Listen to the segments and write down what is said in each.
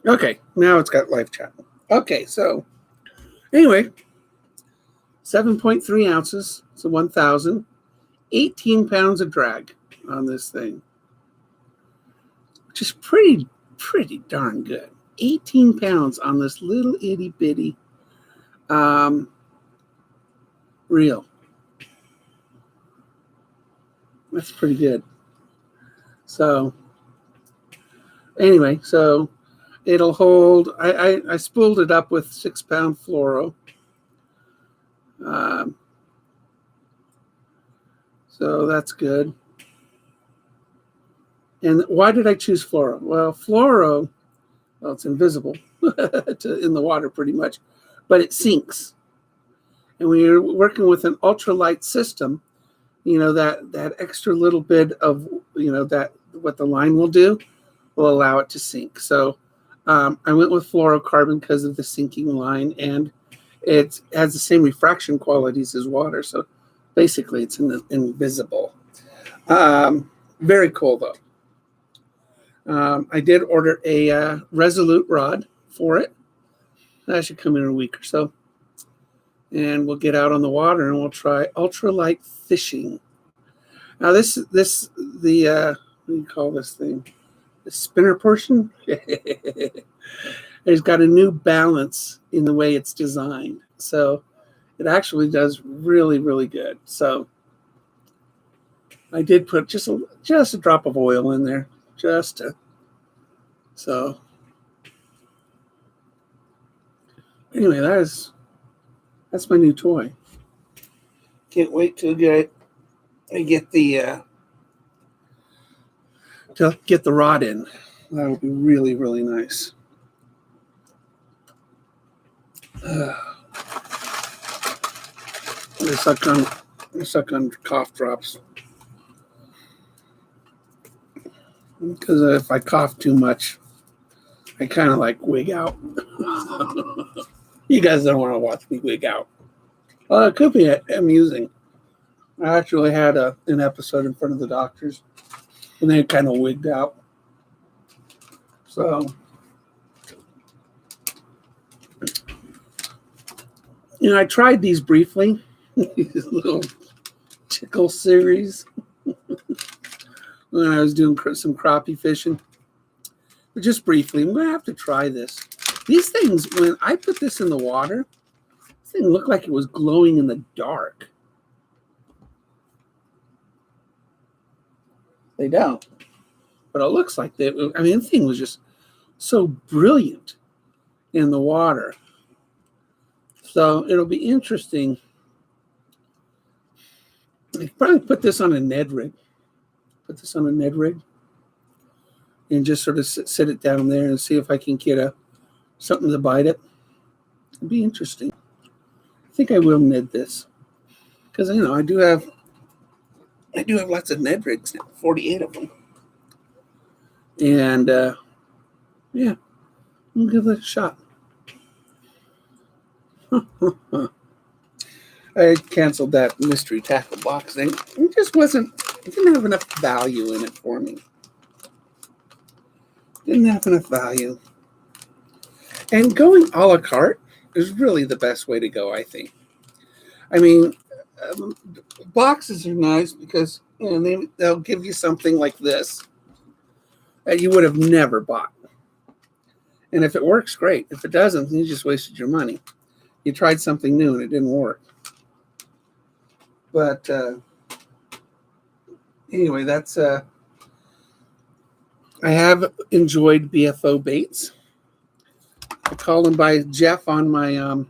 Okay, now it's got live chat. Okay, so anyway, 7.3 ounces, so 1,000, 18 pounds of drag on this thing, which is pretty darn good. 18 pounds on this little itty bitty reel. That's pretty good. So anyway, so it'll hold. I spooled it up with 6-pound fluoro. So that's good. And why did I choose fluoro? Well, fluoro, well, it's invisible in the water pretty much, but it sinks. And when you're working with an ultralight system, that extra little bit of that what the line will do will allow it to sink. So I went with fluorocarbon because of the sinking line, and it has the same refraction qualities as water. So basically, it's invisible. Very cool though. I did order a Resolute rod for it. That should come in a week or so. And we'll get out on the water and we'll try ultralight fishing. Now the what do you call this thing? The spinner portion. It's got a new balance in the way it's designed, so it actually does really, really good. So I did put just a drop of oil in there, so anyway, that's my new toy. Can't wait to get the rod in. That'll be really, really nice. I suck on cough drops because if I cough too much, I kind of like wig out. You guys don't want to watch me wig out. Well, it could be amusing. I actually had an episode in front of the doctors, and they kind of wigged out. So, I tried these briefly, these little tickle series, when I was doing some crappie fishing. But just briefly, I'm going to have to try this. These things, when I put this in the water, this thing looked like it was glowing in the dark. They don't. But it looks like the thing was just so brilliant in the water. So it'll be interesting. I could probably put this on a Ned rig. And just sort of sit it down there and see if I can get something to bite it. It'd be interesting. I think I will Ned this because I do have lots of Ned rigs now, 48 of them, and yeah, I'll give it a shot. I canceled that mystery tackle box thing. It didn't have enough value in it for me. Didn't have enough value. And going a la carte is really the best way to go, I think. Boxes are nice because they'll give you something like this that you would have never bought. And if it works, great. If it doesn't, then you just wasted your money. You tried something new and it didn't work. But anyway, that's I have enjoyed BFO baits. I call him by Jeff on my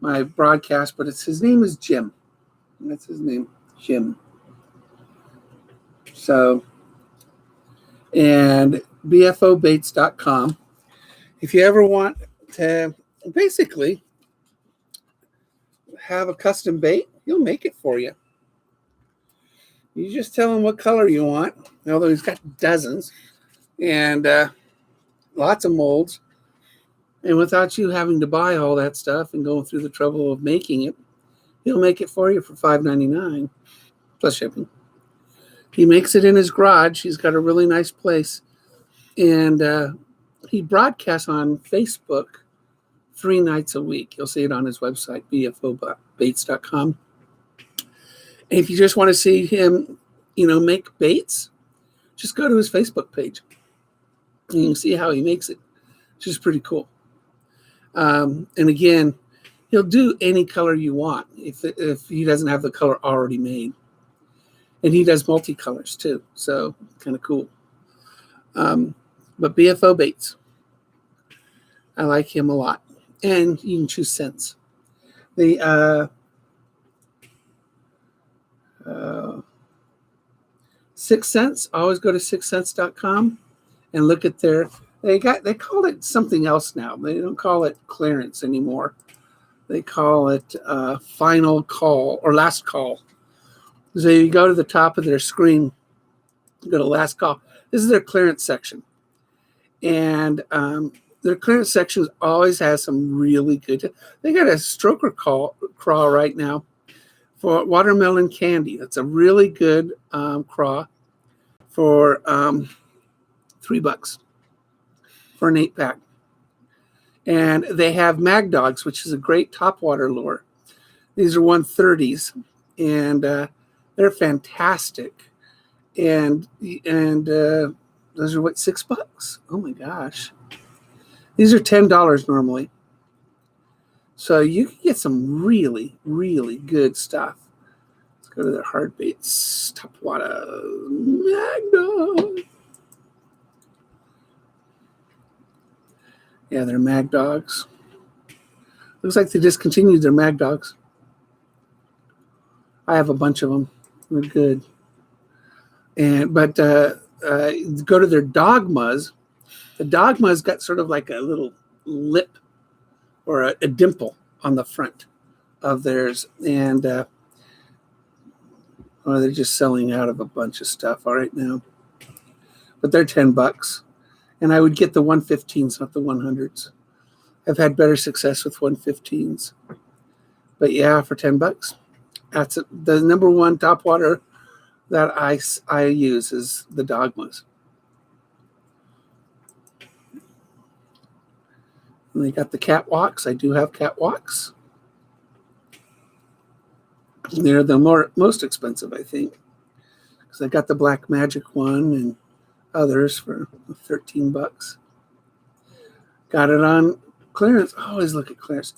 my broadcast, but his name is Jim. That's his name, Jim. So, and bfobaits.com. If you ever want to basically have a custom bait, he'll make it for you. You just tell him what color you want, although he's got dozens and lots of molds. And without you having to buy all that stuff and going through the trouble of making it, he'll make it for you for $5.99 plus shipping. He makes it in his garage. He's got a really nice place. And he broadcasts on Facebook 3 nights a week. You'll see it on his website, bfobaits.com. And if you just want to see him, make baits, just go to his Facebook page. And you can see how he makes it, which is pretty cool. And again, he'll do any color you want if he doesn't have the color already made. And he does multicolors too, so kind of cool. But BFO Baits, I like him a lot. And you can choose scents. The 6 Cents, always go to 6cents.com and look at they call it something else now. They don't call it clearance anymore. They call it final call or last call. So you go to the top of their screen, go to last call. This is their clearance section. And their clearance section always has some really good. They got a stroker craw right now for watermelon candy. That's a really good craw for $3 for an 8-pack. And they have Mag Dogs, which is a great topwater lure. These are 130s, and they're fantastic. And those are what, $6? Oh my gosh. These are $10 normally. So you can get some really, really good stuff. Let's go to their hard baits. Topwater Mag Dog. Yeah, they're Mag Dogs. Looks like they discontinued their Mag Dogs. I have a bunch of them. They're good. But go to their Dogmas. The Dogma's got sort of like a little lip or a dimple on the front of theirs. And they're just selling out of a bunch of stuff right now. But they're $10. And I would get the 115s, not the 100s. I've had better success with 115s. But yeah, for $10, that's it. The number one topwater that I use is the Dogmas. And they got the catwalks. I do have catwalks. They're the most expensive, I think, because I got the Black Magic one and others for $13. Got it on clearance. I always look at clearance.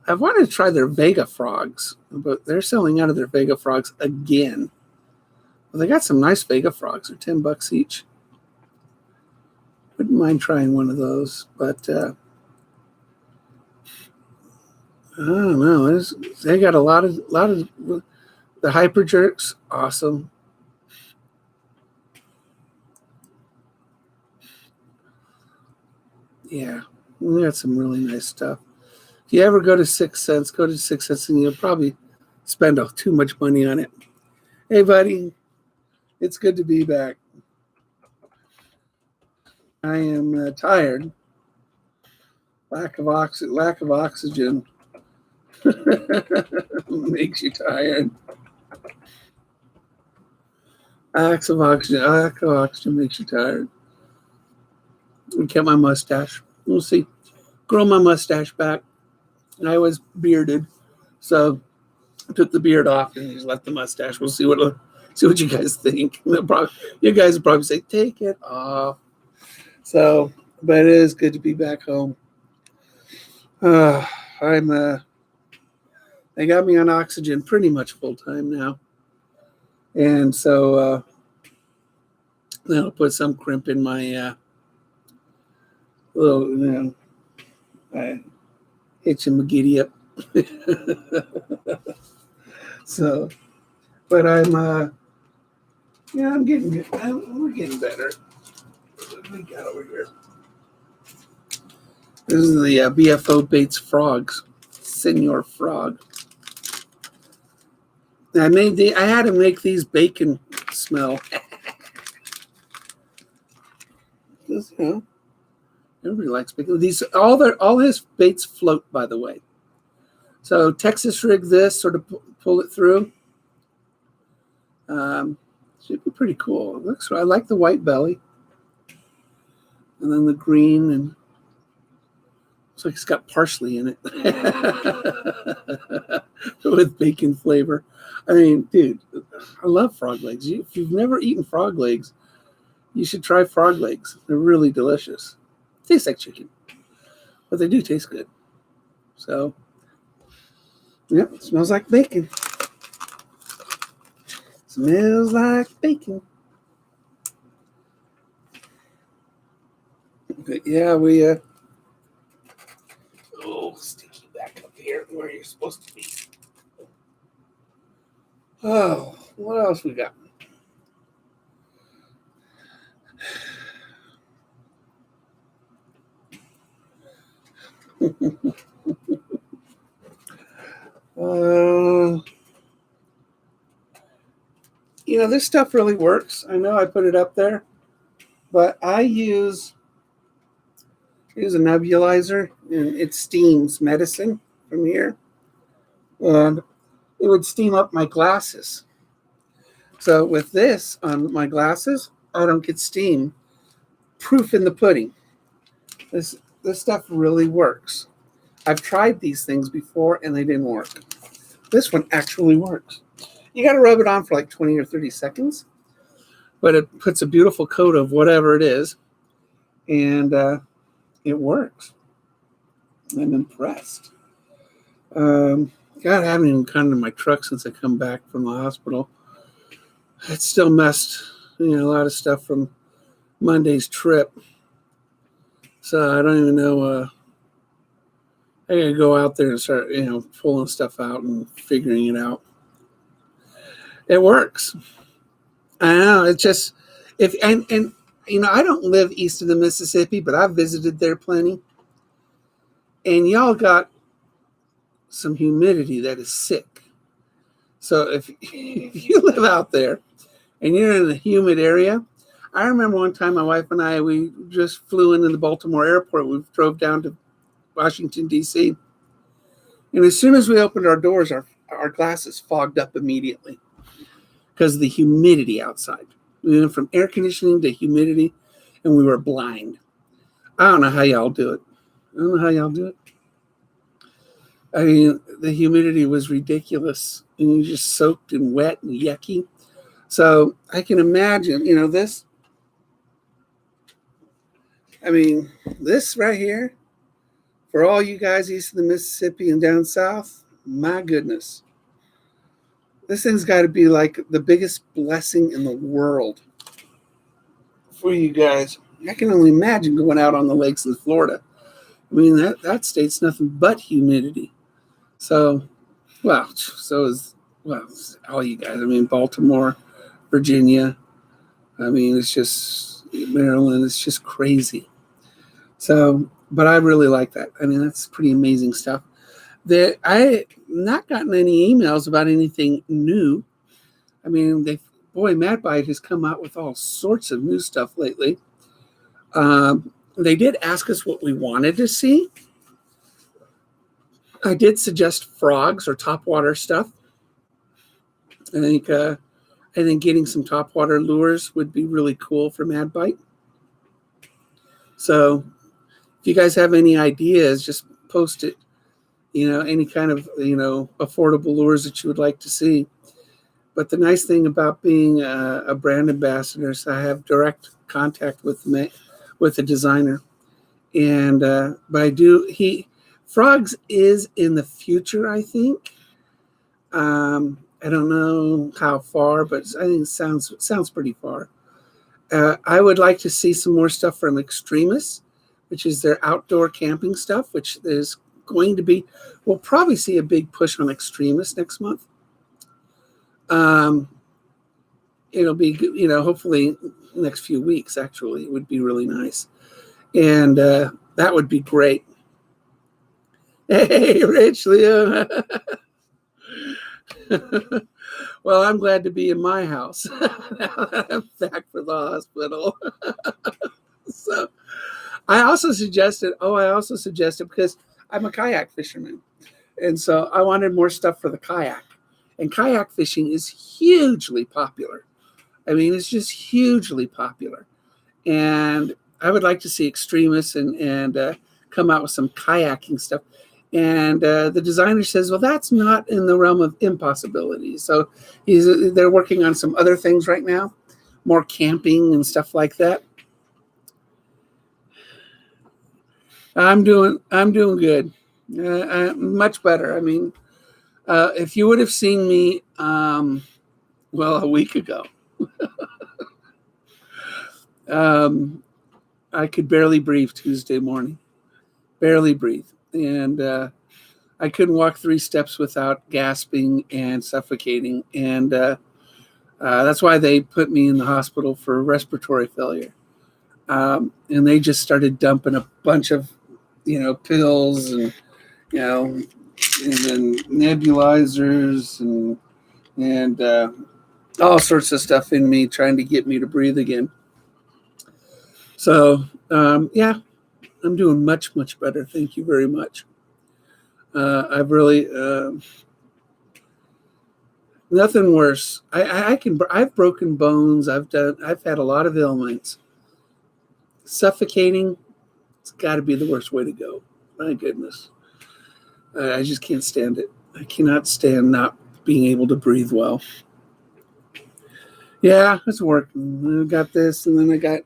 I wanted to try their Vega frogs, but they're selling out of their Vega frogs again. Well, they got some nice Vega frogs. They're $10 each. Wouldn't mind trying one of those, but I don't know. They got a lot of the Hyper Jerks. Awesome. Yeah, we got some really nice stuff. If you ever go to 6 Cents, go to 6 Cents, and you'll probably spend too much money on it. Hey, buddy, it's good to be back. I am tired. Lack of oxygen makes you tired. Lack of oxygen makes you tired. I kept my mustache. We'll see. Grow my mustache back. I was bearded, so I took the beard off and just left the mustache. We'll see what you guys think. You guys will probably say, "Take it off." So, but it is good to be back home. They got me on oxygen pretty much full time now, and so that'll put some crimp in my little, I hitching my giddy up. So, but I'm getting good. We're getting better. What do we got over here? This is the BFO Baits Frogs, Senor Frog. I had to make these bacon smell. Everybody likes bacon. All his baits float, by the way. So Texas rig this, sort of pull it through. Should be pretty cool. I like the white belly, and then the green, and It's like it's got parsley in it with bacon flavor. I mean, dude, I love frog legs. If you've never eaten frog legs, you should try frog legs. They're really delicious. Taste like chicken, but they do taste good. So, yep, it smells like bacon. Smells like bacon. But yeah, we sticky back up here where you're supposed to be. Oh, what else we got? This stuff really works. I know I put it up there, but I use a nebulizer, and it steams medicine from here, and it would steam up my glasses. So with this on my glasses, I don't get steam. Proof in the pudding. This stuff really works. I've tried these things before and they didn't work. This one actually works. You got to rub it on for like 20 or 30 seconds, but it puts a beautiful coat of whatever it is, and it works. I'm impressed. God, I haven't even gone to my truck since I come back from the hospital. It still messed, a lot of stuff from Monday's trip. So I don't even know. I gotta go out there and start, pulling stuff out and figuring it out. It works. I know. It's just I don't live east of the Mississippi, but I've visited there plenty. And y'all got some humidity that is sick. So if you live out there and you're in a humid area, I remember one time my wife and I, we just flew into the Baltimore airport. We drove down to Washington, D.C. And as soon as we opened our doors, our glasses fogged up immediately because of the humidity outside. We went from air conditioning to humidity, and we were blind. I don't know how y'all do it. I mean, the humidity was ridiculous, and you just soaked and wet and yucky. So I can imagine, this. I mean, this right here, for all you guys east of the Mississippi and down south, my goodness. This thing's got to be like the biggest blessing in the world for you guys. I can only imagine going out on the lakes in Florida. I mean, that state's nothing but humidity. So, so is all you guys. I mean, Baltimore, Virginia. I mean, it's just Maryland. It's just crazy. So, but I really like that. I mean, that's pretty amazing stuff. I not gotten any emails about anything new. I mean, madbite has come out with all sorts of new stuff lately. They did ask us what we wanted to see. I did suggest frogs or topwater stuff. I think getting some topwater lures would be really cool for madbite. So if you guys have any ideas, just post it. Any kind of, affordable lures that you would like to see. But the nice thing about being a brand ambassador is I have direct contact with the designer. And, but Frogs is in the future, I think. I don't know how far, but I think it sounds pretty far. I would like to see some more stuff from Extremus, which is their outdoor camping stuff, which is going to be, we'll probably see a big push on Extremus next month. It'll be, hopefully next few weeks, actually, it would be really nice. And that would be great. Hey, Rich, Leo. Well, I'm glad to be in my house. Now that I'm back from the hospital. So I also suggested because I'm a kayak fisherman. And so I wanted more stuff for the kayak. And kayak fishing is hugely popular. I mean, it's just hugely popular. And I would like to see Extremus and come out with some kayaking stuff. And the designer says, well, that's not in the realm of impossibility. So they're working on some other things right now, more camping and stuff like that. I'm doing good, much better. I mean, if you would have seen me, a week ago, I could barely breathe Tuesday morning, barely breathe, and I couldn't walk 3 steps without gasping and suffocating, and that's why they put me in the hospital for respiratory failure. And they just started dumping a bunch of, pills and, and then nebulizers and all sorts of stuff in me, trying to get me to breathe again. So, I'm doing much, much better. Thank you very much. I've really nothing worse. I've broken bones. I've had a lot of ailments. Suffocating, it's got to be the worst way to go. My goodness. I just can't stand it. I cannot stand not being able to breathe well. Yeah, it's working. I got this, and then I got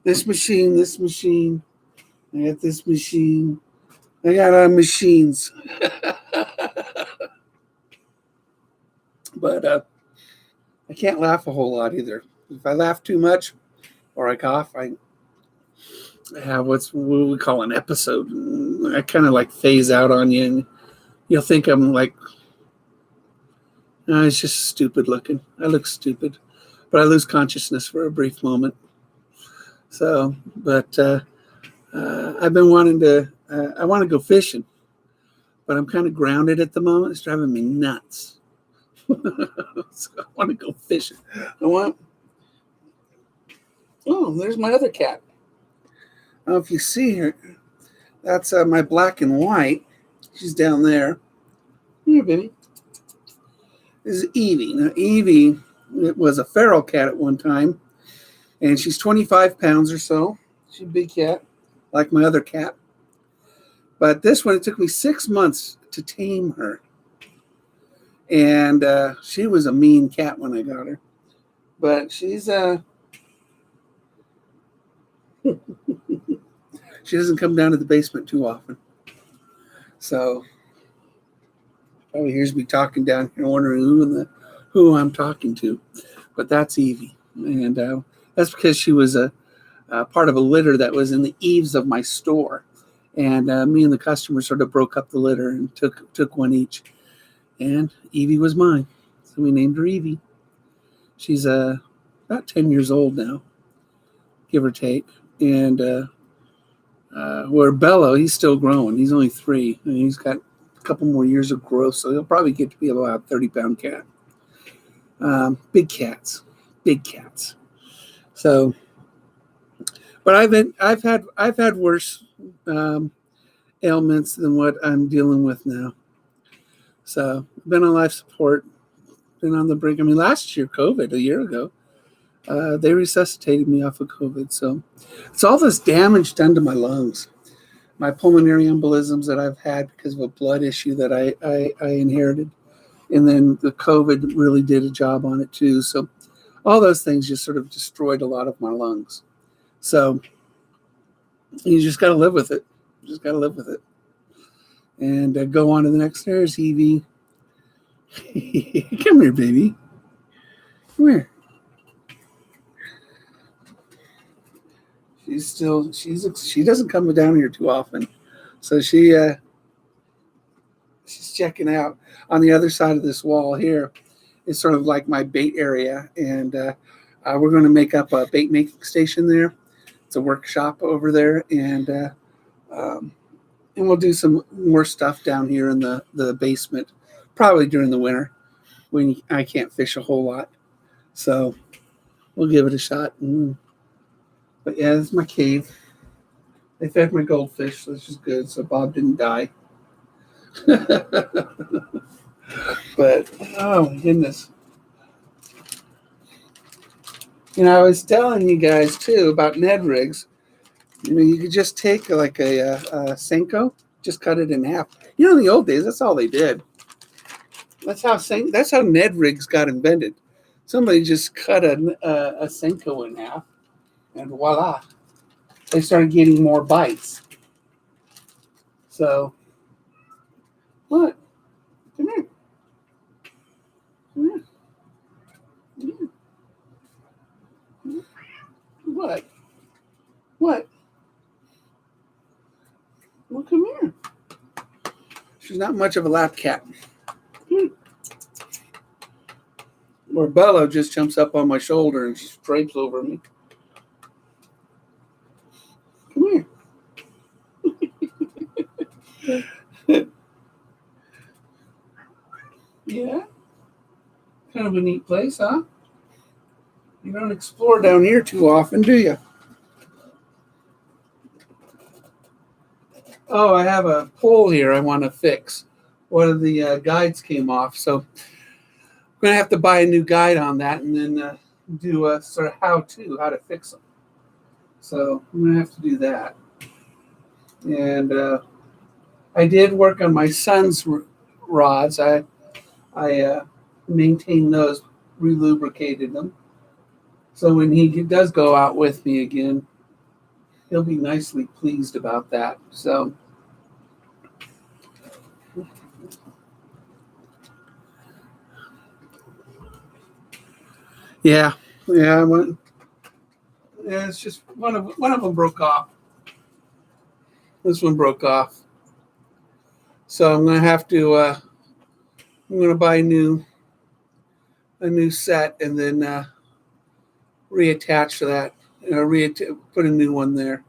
this machine. I got this machine. I got machines. But I can't laugh a whole lot either. If I laugh too much or I cough, I have what we call an episode. I kind of like phase out on you, and you'll think I'm like, no, it's just stupid looking. I look stupid, but I lose consciousness for a brief moment. So, but I've been wanting to, I want to go fishing, but I'm kind of grounded at the moment. It's driving me nuts. So I want to go fishing. Oh, there's my other cat. I don't know if you see her. That's my black and white. She's down there. Here, baby. This is Evie. Now, Evie was a feral cat at one time, and she's 25 pounds or so. She's a big cat, like my other cat. But this one, it took me 6 months to tame her. And she was a mean cat when I got her. But she's she doesn't come down to the basement too often. So probably hears me talking down here, wondering who I'm talking to. But that's Evie. And that's because she was a part of a litter that was in the eaves of my store. And me and the customer sort of broke up the litter and took one each. And Evie was mine. So we named her Evie. She's about 10 years old now, give or take. And where Bello, he's still growing. He's only 3. And he's got a couple more years of growth. So he'll probably get to be about a 30-pound cat. Big cats. So, but I've had worse ailments than what I'm dealing with now. So I've been on life support, been on the brink. I mean, last year, COVID, a year ago, they resuscitated me off of COVID. So it's all this damage done to my lungs, my pulmonary embolisms that I've had because of a blood issue that I inherited. And then the COVID really did a job on it too. So all those things just sort of destroyed a lot of my lungs. So you just got to live with it. And go on to the next. There's Evie. Come here, baby. Come here. She doesn't come down here too often. So she's checking out. On the other side of this wall here is sort of like my bait area. And we're going to make up a bait making station there. It's a workshop over there. And we'll do some more stuff down here in the basement, probably during the winter when I can't fish a whole lot. So we'll give it a shot. But yeah, this is my cave. They fed my goldfish, so this is good. So Bob didn't die. But, oh my goodness. I was telling you guys too about Ned rigs. You could just take like a Senko, just cut it in half. In the old days, that's all they did. That's how Ned rigs got invented. Somebody just cut a Senko in half, and voila, they started getting more bites. So, what? Come here. Come here. Come here. What? What? Well, come here. She's not much of a lap cat. Or Bella just jumps up on my shoulder and stripes over me. Come here. Yeah. Kind of a neat place, huh? You don't explore down here too often, do you? Oh, I have a pole here I want to fix. One of the guides came off, so I'm going to have to buy a new guide on that and then do a sort of how to fix them. So I'm going to have to do that. And I did work on my son's rods. I maintained those, relubricated them. So when he does go out with me again, he'll be nicely pleased about that. So, yeah. It's just one of them broke off. This one broke off. So I'm gonna have to. I'm gonna buy a new set and then reattach to that. Put a new one there.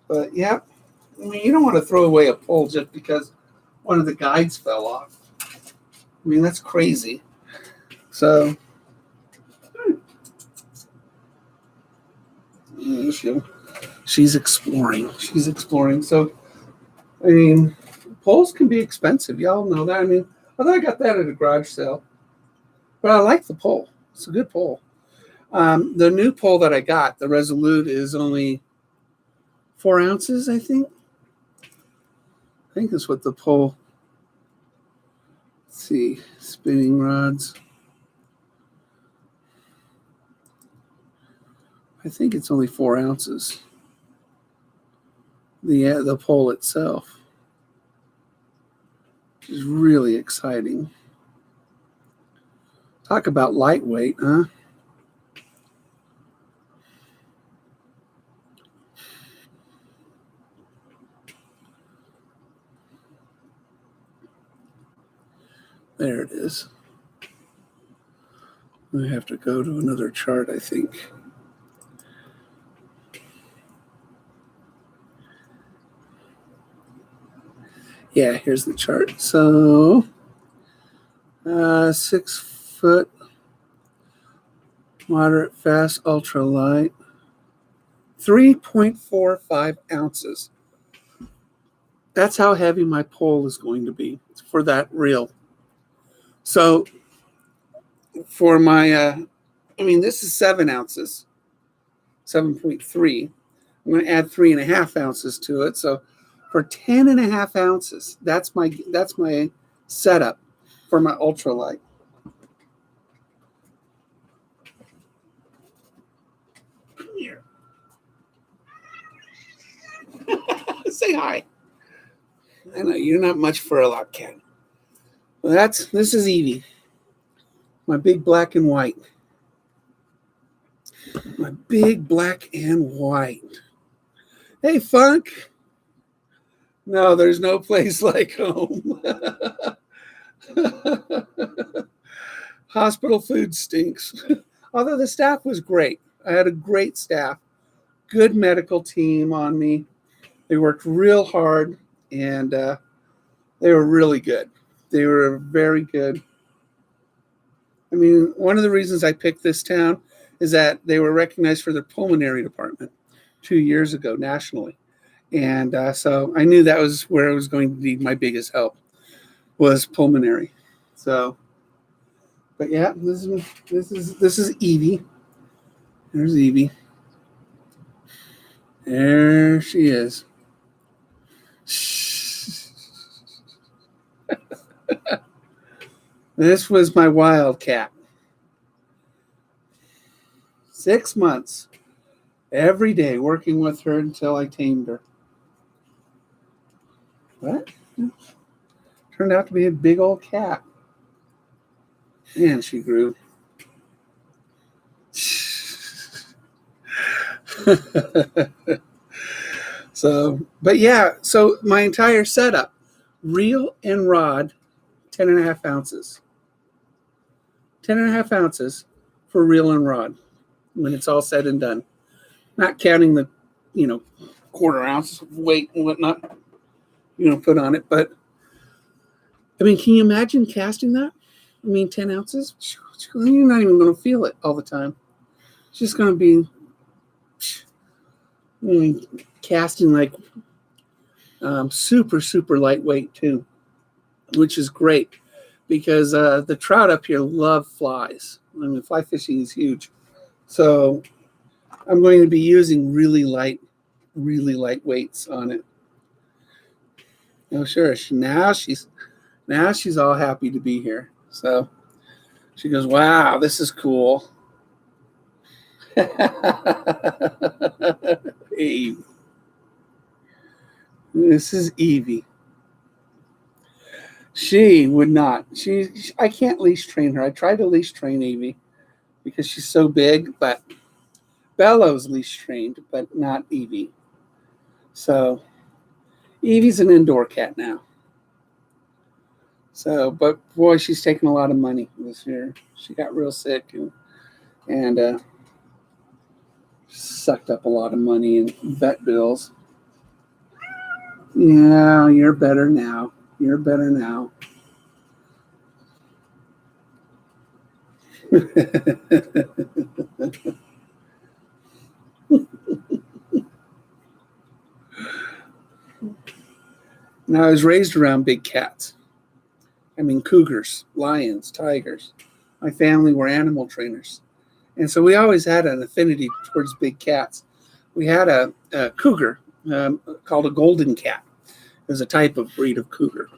But yeah, I mean, you don't want to throw away a pole just because one of the guides fell off. I mean, that's crazy. So she's exploring. So, I mean, poles can be expensive. Y'all know that. I mean, although I got that at a garage sale, but I like the pole. It's a good pole. The new pole that I got, the Resolute, is only 4 ounces, I think. I think that's what the pole. Let's see, spinning rods. I think it's only 4 ounces. The pole itself, which is really exciting. Talk about lightweight, huh? There it is. I have to go to another chart, I think. Yeah, here's the chart. So, 6 foot, moderate, fast, ultra light, 3.45 ounces. That's how heavy my pole is going to be for that reel. So, for my, this is 7 ounces, 7.3. I'm going to add 3.5 ounces to it. So, for 10.5 ounces, that's my setup for my ultralight. Come here. Say hi. I know you're not much for a lap cat. Well, this is Evie, my big black and white. My big black and white. Hey, Funk. No, there's no place like home. Hospital food stinks. Although the staff was great. I had a great staff. Good medical team on me. They worked real hard, and they were really good. They were very good. I mean, one of the reasons I picked this town is that they were recognized for their pulmonary department 2 years ago nationally. And so I knew that was where I was going to need my biggest help, was pulmonary. So, but yeah, this is Evie. There's Evie. There she is. This was my wildcat. 6 months every day working with her until I tamed her. What? Turned out to be a big old cat. And she grew. So my entire setup, reel and rod, 10.5 ounces. 10.5 ounces for reel and rod when it's all said and done. Not counting the, quarter ounce of weight and whatnot, put on it. But, I mean, can you imagine casting that? 10 ounces? You're not even going to feel it all the time. It's just going to be casting like super, super lightweight too, which is great because the trout up here love flies. Fly fishing is huge. So I'm going to be using really light weights on it. Oh, sure. Now she's all happy to be here. So she goes, wow, this is cool. Hey. This is Evie. She would not. I can't leash train her. I tried to leash train Evie because she's so big, but Bella's leash trained, but not Evie. So Evie's an indoor cat now. So, but boy, she's taken a lot of money this year. She got real sick and sucked up a lot of money in vet bills. Yeah, you're better now. You're better now. Now, I was raised around big cats. Cougars, lions, tigers. My family were animal trainers. And so we always had an affinity towards big cats. We had a cougar called a golden cat. It was a type of breed of cougar.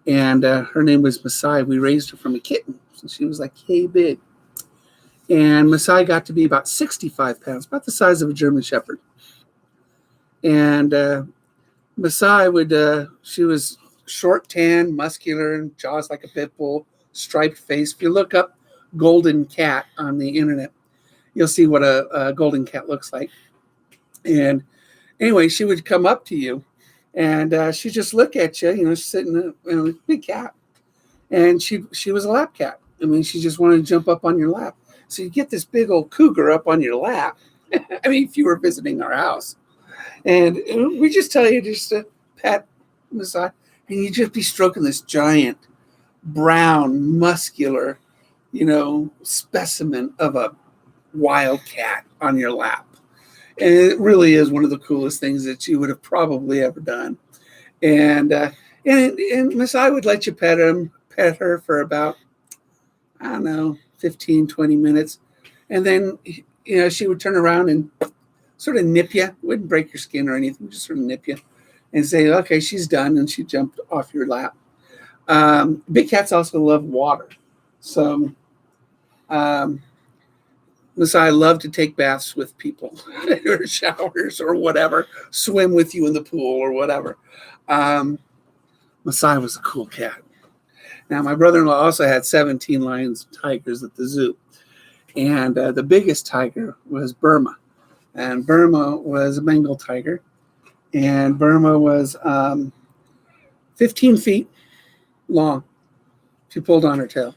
And her name was Masai. We raised her from a kitten. So she was like, hey, big. And Masai got to be about 65 pounds, about the size of a German Shepherd. And Masai she was short, tan, muscular, and jaws like a pit bull, striped face. If you look up golden cat on the internet, you'll see what a golden cat looks like. And anyway, she would come up to you and she'd just look at you, sitting in a big cat. And she was a lap cat. She just wanted to jump up on your lap. So you get this big old cougar up on your lap. If you were visiting our house. And we just tell you just to pat Masai, and you just be stroking this giant, brown, muscular, specimen of a wild cat on your lap. And it really is one of the coolest things that you would have probably ever done. And Masai would let you pet her for about, 15, 20 minutes. And then, she would turn around and sort of nip you. Wouldn't break your skin or anything, just sort of nip you and say, okay, she's done. And she jumped off your lap. Big cats also love water. So Masai loved to take baths with people or showers or whatever, swim with you in the pool or whatever. Masai was a cool cat. Now, my brother-in-law also had 17 lions and tigers at the zoo. And the biggest tiger was Burma. And Burma was a Bengal tiger. And Burma was 15 feet long. She pulled on her tail.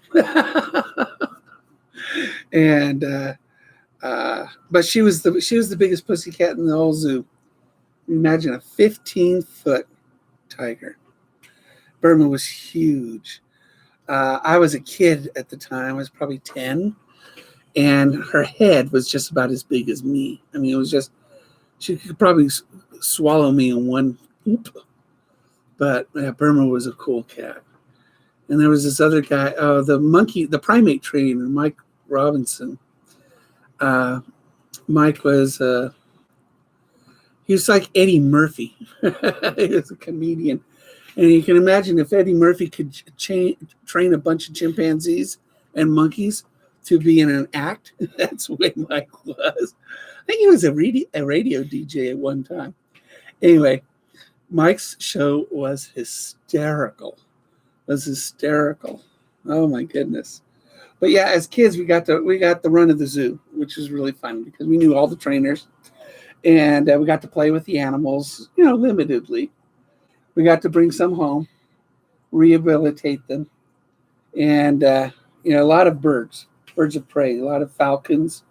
And but she was the biggest pussy cat in the whole zoo. Imagine a 15-foot tiger. Burma was huge. I was a kid at the time. I was probably 10. And her head was just about as big as me. It was just, she could probably swallow me in one whoop. But Burma was a cool cat. And there was this other guy, the primate trainer, Mike Robinson. Mike was, He was like Eddie Murphy. He was a comedian. And you can imagine if Eddie Murphy could train a bunch of chimpanzees and monkeys to be in an act, that's the way Mike was. I think he was a radio DJ at one time. Anyway, Mike's show was hysterical. Oh my goodness. But yeah, as kids, we got the run of the zoo, which was really fun because we knew all the trainers, and we got to play with the animals, limitedly. We got to bring some home, rehabilitate them, and a lot of birds of prey, a lot of falcons,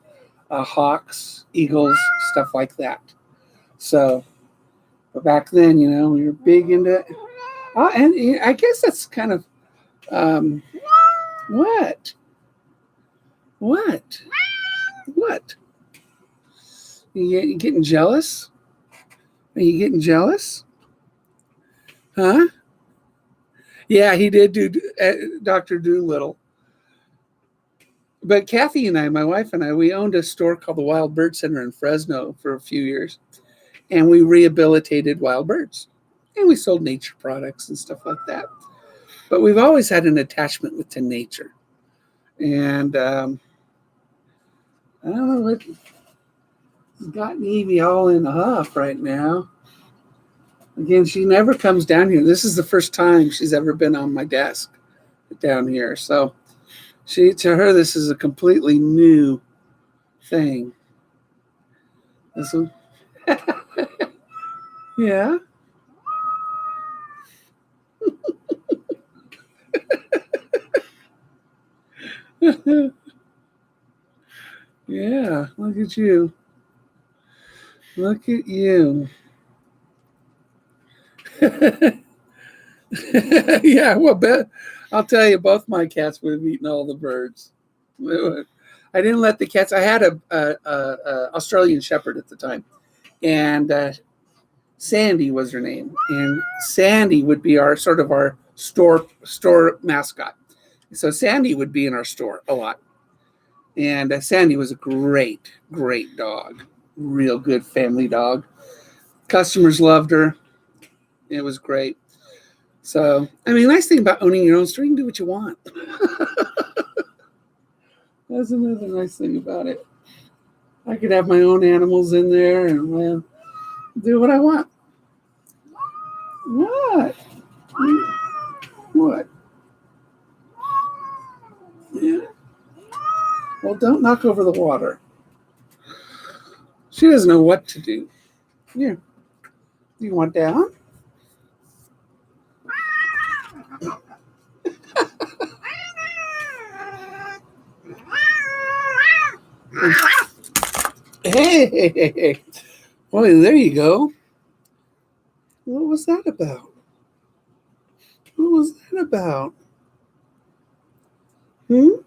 hawks, eagles, stuff like that. So, but back then, we were big into. And I guess that's kind of what. What? You getting jealous? Are you getting jealous? Huh? Yeah, he did do Dr. Doolittle. But Kathy and I, my wife and I, we owned a store called the Wild Bird Center in Fresno for a few years. And we rehabilitated wild birds. And we sold nature products and stuff like that. But we've always had an attachment to nature. And I don't know what got Evie all in a huff right now. Again, she never comes down here. This is the first time she's ever been on my desk down here. So to her, this is a completely new thing. This one. Yeah. Yeah, look at you. Look at you. Yeah, well, I'll tell you, both my cats would have eaten all the birds. I didn't let the cats. I had a Australian Shepherd at the time, and Sandy was her name, and Sandy would be our store mascot. So Sandy would be in our store a lot, and Sandy was a great dog, real good family dog. Customers loved her. It was great. So, I mean, the nice thing about owning your own store, you can do what you want. That's another nice thing about it. I could have my own animals in there and do what I want. What? What? Yeah. Well, don't knock over the water. She doesn't know what to do. Here. You want down? Hey. Well, there you go. What was that about? What was that about? What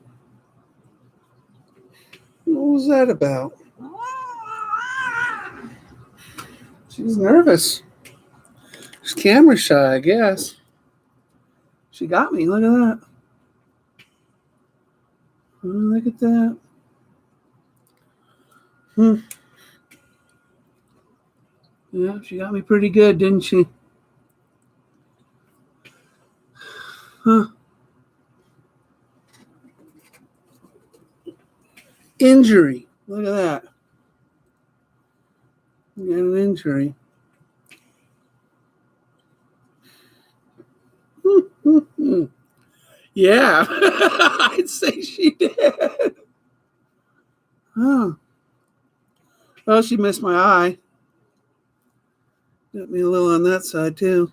was that about? She's nervous. She's camera shy, I guess. She got me. Look at that. Oh, look at that. Yeah, she got me pretty good, didn't she? Huh. Injury. Look at that. You got an injury. Yeah, I'd say she did. Huh. Well, she missed my eye. Got me a little on that side, too.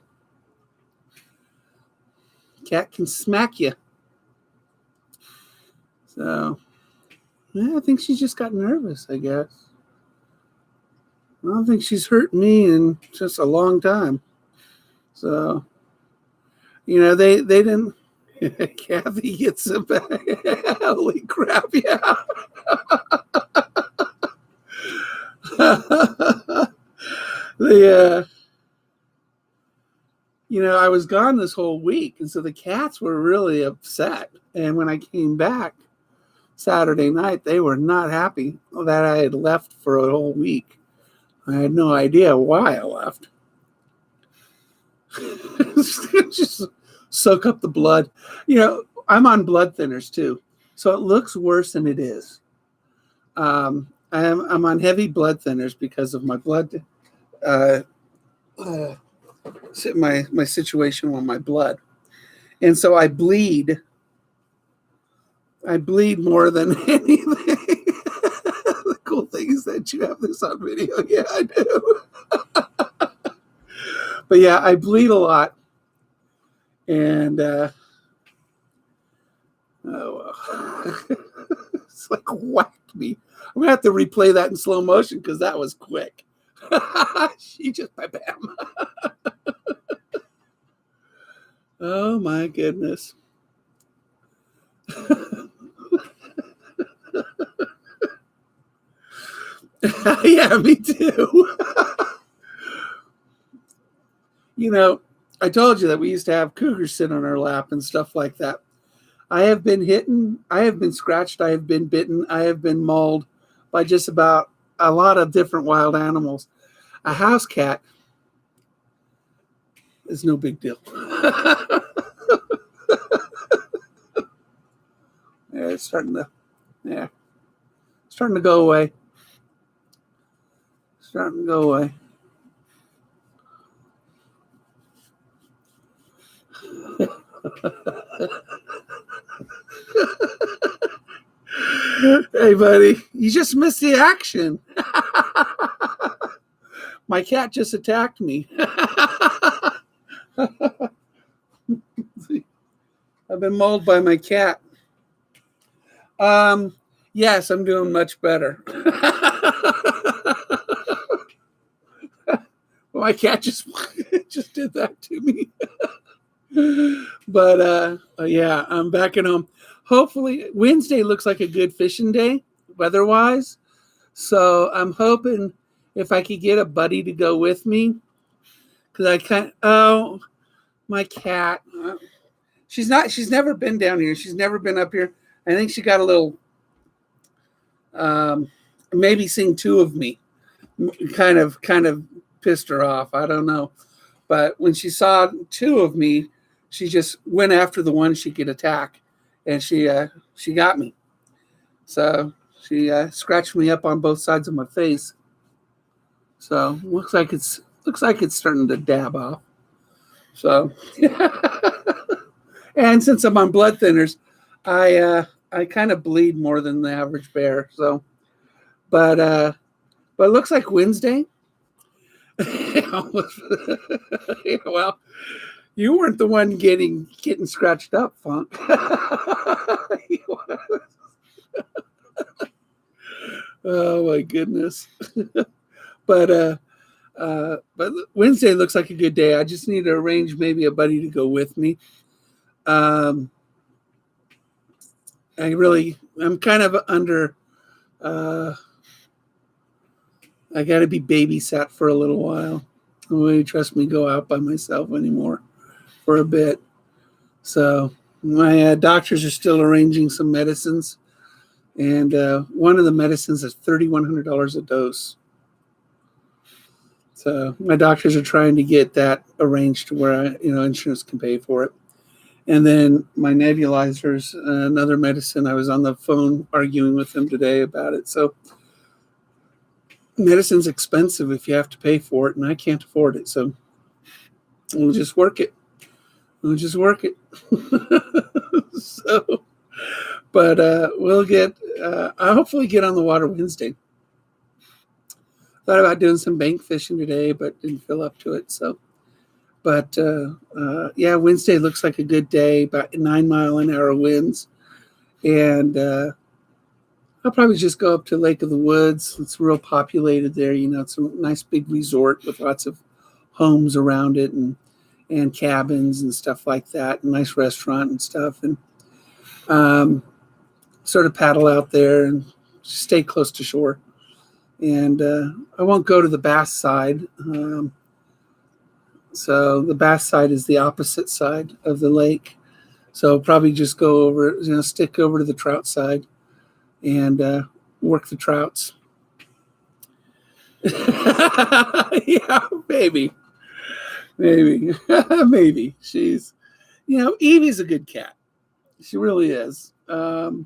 Cat can smack you. So, yeah, I think she just got nervous, I guess. I don't think she's hurt me in just a long time. So, they didn't. Kathy gets it back. Holy crap, yeah. I was gone this whole week, and so the cats were really upset. And when I came back Saturday night, they were not happy that I had left for a whole week. I had no idea why I left. Just soak up the blood. I'm on blood thinners too, so it looks worse than it is. I'm on heavy blood thinners because of my blood, my situation with my blood, and so I bleed. I bleed more than anything. The cool thing is that you have this on video. Yeah, I do. But yeah, I bleed a lot, and oh well. It's like whacked me. I'm gonna have to replay that in slow motion because that was quick. She just bam. Oh my goodness. Yeah, me too. I told you that we used to have cougars sit on our lap and stuff like that. I have been hitten, I have been scratched, I have been bitten, I have been mauled by just about a lot of different wild animals. A house cat is no big deal. Yeah, it's starting to go away. Starting to go away. Hey, buddy, you just missed the action. My cat just attacked me. I've been mauled by my cat. Yes, I'm doing much better. My cat just did that to me. But yeah, I'm back at home. Hopefully, Wednesday looks like a good fishing day, weather-wise. So I'm hoping if I could get a buddy to go with me, because my cat. She's never been down here. She's never been up here. I think she got a little, maybe seeing two of me, kind of pissed her off. I don't know, but when she saw two of me, she just went after the one she could attack, and she got me. So she scratched me up on both sides of my face. So looks like it's starting to dab off. So, and since I'm on blood thinners, I kind of bleed more than the average bear. So, but it looks like Wednesday. Well, you weren't the one getting scratched up, Funk. Oh my goodness. But Wednesday looks like a good day. I just need to arrange maybe a buddy to go with me. I'm kind of under. I got to be babysat for a little while. Nobody trusts me to go out by myself anymore for a bit. So my doctors are still arranging some medicines, and one of the medicines is $3,100 a dose. So my doctors are trying to get that arranged to where insurance can pay for it. And then my nebulizers, another medicine. I was on the phone arguing with them today about it. So medicine's expensive if you have to pay for it, and I can't afford it. So we'll just work it. So, but we'll I'll hopefully get on the water Wednesday. Thought about doing some bank fishing today, but didn't feel up to it. So, but yeah, Wednesday looks like a good day, about 9-mile-an-hour winds. And I'll probably just go up to Lake of the Woods. It's real populated there. It's a nice big resort with lots of homes around it and cabins and stuff like that. And nice restaurant and stuff. And sort of paddle out there and stay close to shore. And I won't go to the bass side. So the bass side is the opposite side of the lake. So probably just go over, stick over to the trout side and work the trouts. Yeah, maybe. Maybe. She's, Evie's a good cat. She really is. But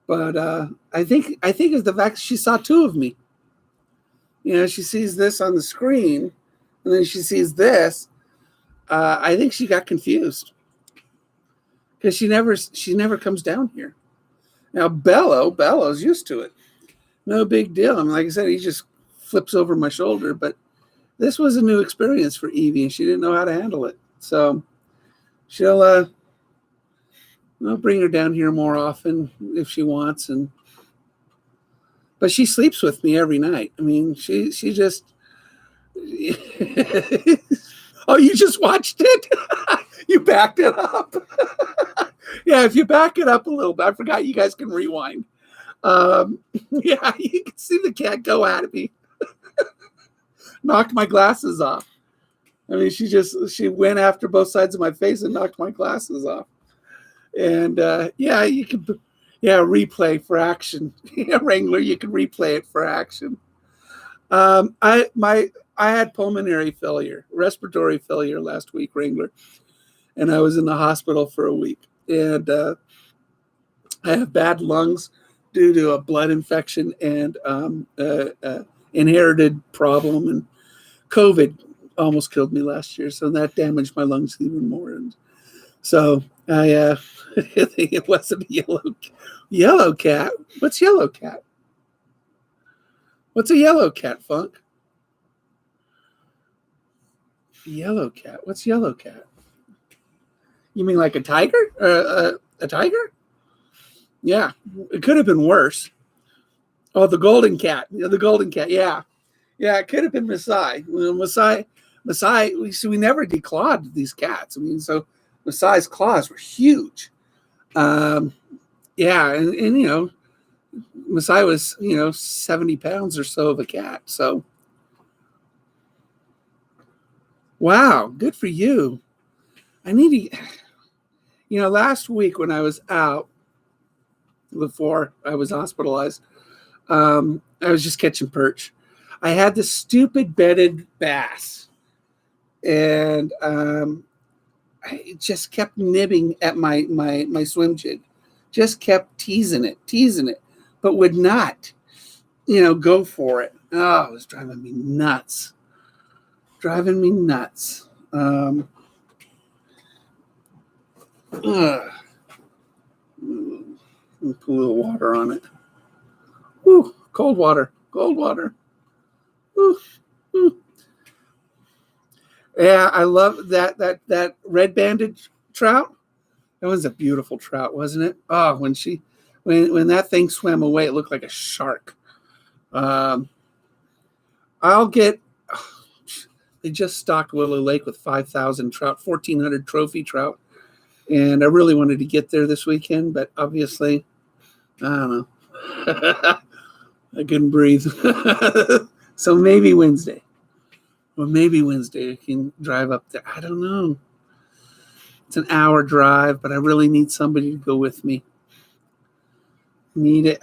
I think it's the fact she saw two of me. She sees this on the screen, and then she sees this. I think she got confused because she never comes down here. Now Bello's used to it. No big deal. I mean, like I said, he just flips over my shoulder. But this was a new experience for Evie, and she didn't know how to handle it. So I'll bring her down here more often if she wants, but she sleeps with me every night. I mean, she just. Oh, you just watched it? You backed it up. Yeah, if you back it up a little bit, I forgot you guys can rewind. Yeah, you can see the cat go at me. Knocked my glasses off. I mean, she went after both sides of my face and knocked my glasses off. And yeah, you can, replay for action. Yeah, Wrangler, you can replay it for action. I had pulmonary failure, respiratory failure last week, Wrangler, and I was in the hospital for a week. And I have bad lungs due to a blood infection and inherited problem, and COVID almost killed me last year, so that damaged my lungs even more. And so I think it wasn't a yellow cat. What's yellow cat? What's a yellow cat, Funk? Yellow cat. What's yellow cat? You mean like a tiger? A tiger? Yeah, it could have been worse. Oh, the golden cat. Yeah, the golden cat. Yeah, yeah, it could have been Masai. Masai. We never declawed these cats. I mean, so Masai's claws were huge. Yeah, and Masai was 70 pounds or so of a cat. So, wow, good for you. I need to. Last week when I was out before I was hospitalized, I was just catching perch. I had this stupid bedded bass, and I just kept nibbing at my swim jig, just kept teasing it, but would not, go for it. Oh, it was driving me nuts. Put a little water on it. Woo, cold water. Woo, woo. Yeah, I love that red-banded trout. That was a beautiful trout, wasn't it? Oh, when that thing swam away, it looked like a shark. I'll get. They just stocked Willow Lake with 5,000 trout, 1,400 trophy trout, and I really wanted to get there this weekend, but obviously, I don't know. I couldn't breathe. So maybe Wednesday. Well, maybe Wednesday I can drive up there. I don't know. It's an hour drive, but I really need somebody to go with me. I need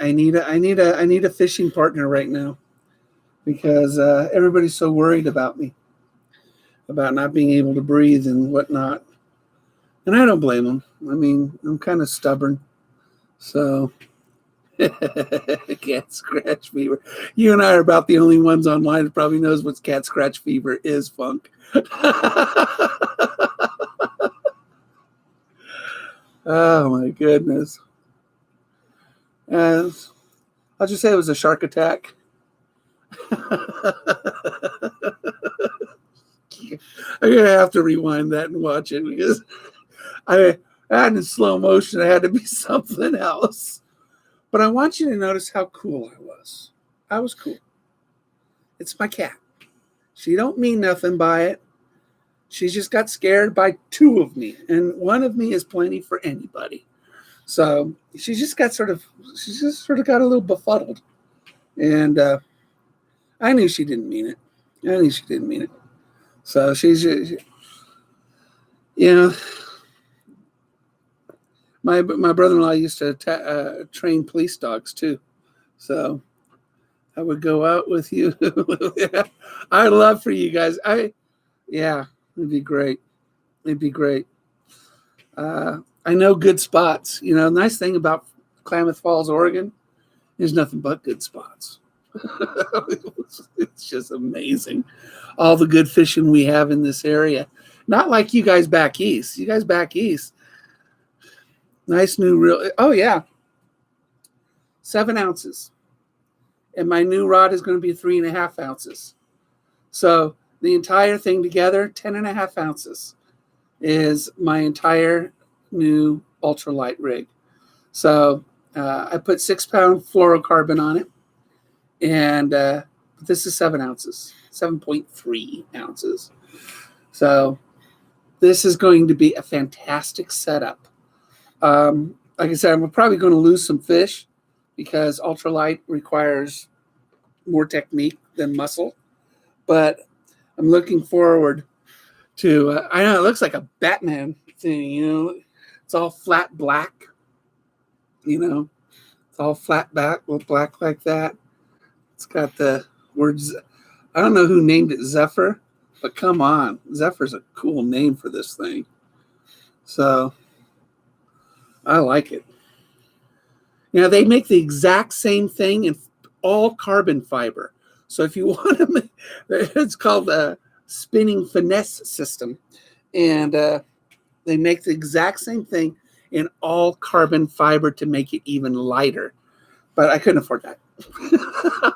a fishing partner right now because everybody's so worried about me, about not being able to breathe and whatnot. And I don't blame them. I mean, I'm kind of stubborn. So, cat scratch fever. You and I are about the only ones online that probably knows what cat scratch fever is, Funk. Oh, my goodness. I'll just say it was a shark attack. I'm going to have to rewind that and watch it because I had in slow motion. It had to be something else. But I want you to notice how cool I was. I was cool. It's my cat. She don't mean nothing by it. She just got scared by two of me. And one of me is plenty for anybody. So she just got sort of got a little befuddled. And I knew she didn't mean it. So she's, my brother-in-law used to train police dogs too. So I would go out with you. I'd love for you guys. Yeah, it'd be great. It'd be great. I know good spots. Nice thing about Klamath Falls, Oregon, there's nothing but good spots. It's just amazing. All the good fishing we have in this area. Not like you guys back east. You guys back east. Nice new reel. Oh, yeah. 7 ounces. And my new rod is going to be 3.5 ounces. So the entire thing together, 10.5 ounces, is my entire new ultralight rig. So I put 6-pound fluorocarbon on it. And this is 7 ounces, 7.3 ounces. So this is going to be a fantastic setup. Like I said, I'm probably going to lose some fish because ultralight requires more technique than muscle. But I'm looking forward to, I know it looks like a Batman thing, it's all flat black, it's all flat back with black like that. It's got the words, I don't know who named it Zephyr, but come on, Zephyr's a cool name for this thing. So I like it. They make the exact same thing in all carbon fiber. So if you want to make, it's called the spinning finesse system. And they make the exact same thing in all carbon fiber to make it even lighter. But I couldn't afford that.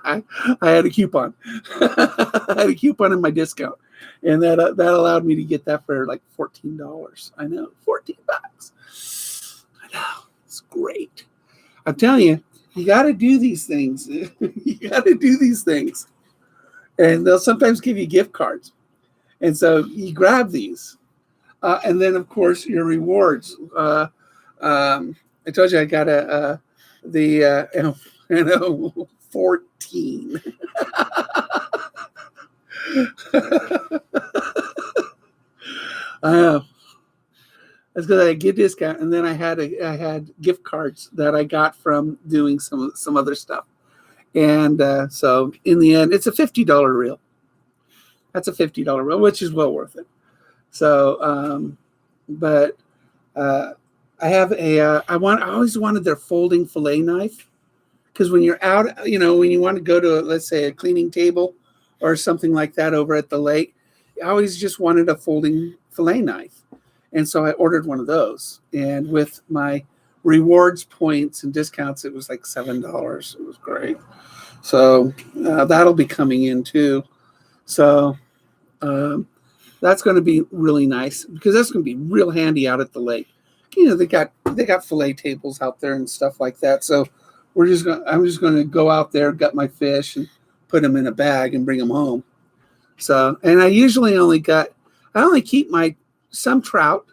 I had a coupon. I had a coupon in my discount. And that allowed me to get that for like $14. I know, $14. I know, it's great. I'm telling you, you got to do these things. You got to do these things. And they'll sometimes give you gift cards. And so you grab these. And then, of course, your rewards. I told you I got the 14. I know. That's because I had a good discount, and then I had gift cards that I got from doing some other stuff, and so in the end, it's a $50 reel. That's a $50 reel, which is well worth it. So, but I have I always wanted their folding fillet knife, because when you're out, when you want to go to, let's say, a cleaning table or something like that over at the lake, I always just wanted a folding fillet knife. And so I ordered one of those. And with my rewards points and discounts, it was like $7. It was great. So that'll be coming in too. So that's going to be really nice, because that's going to be real handy out at the lake. They got fillet tables out there and stuff like that. So I'm just going to go out there, gut my fish, and put them in a bag and bring them home. So, and I usually only keep some trout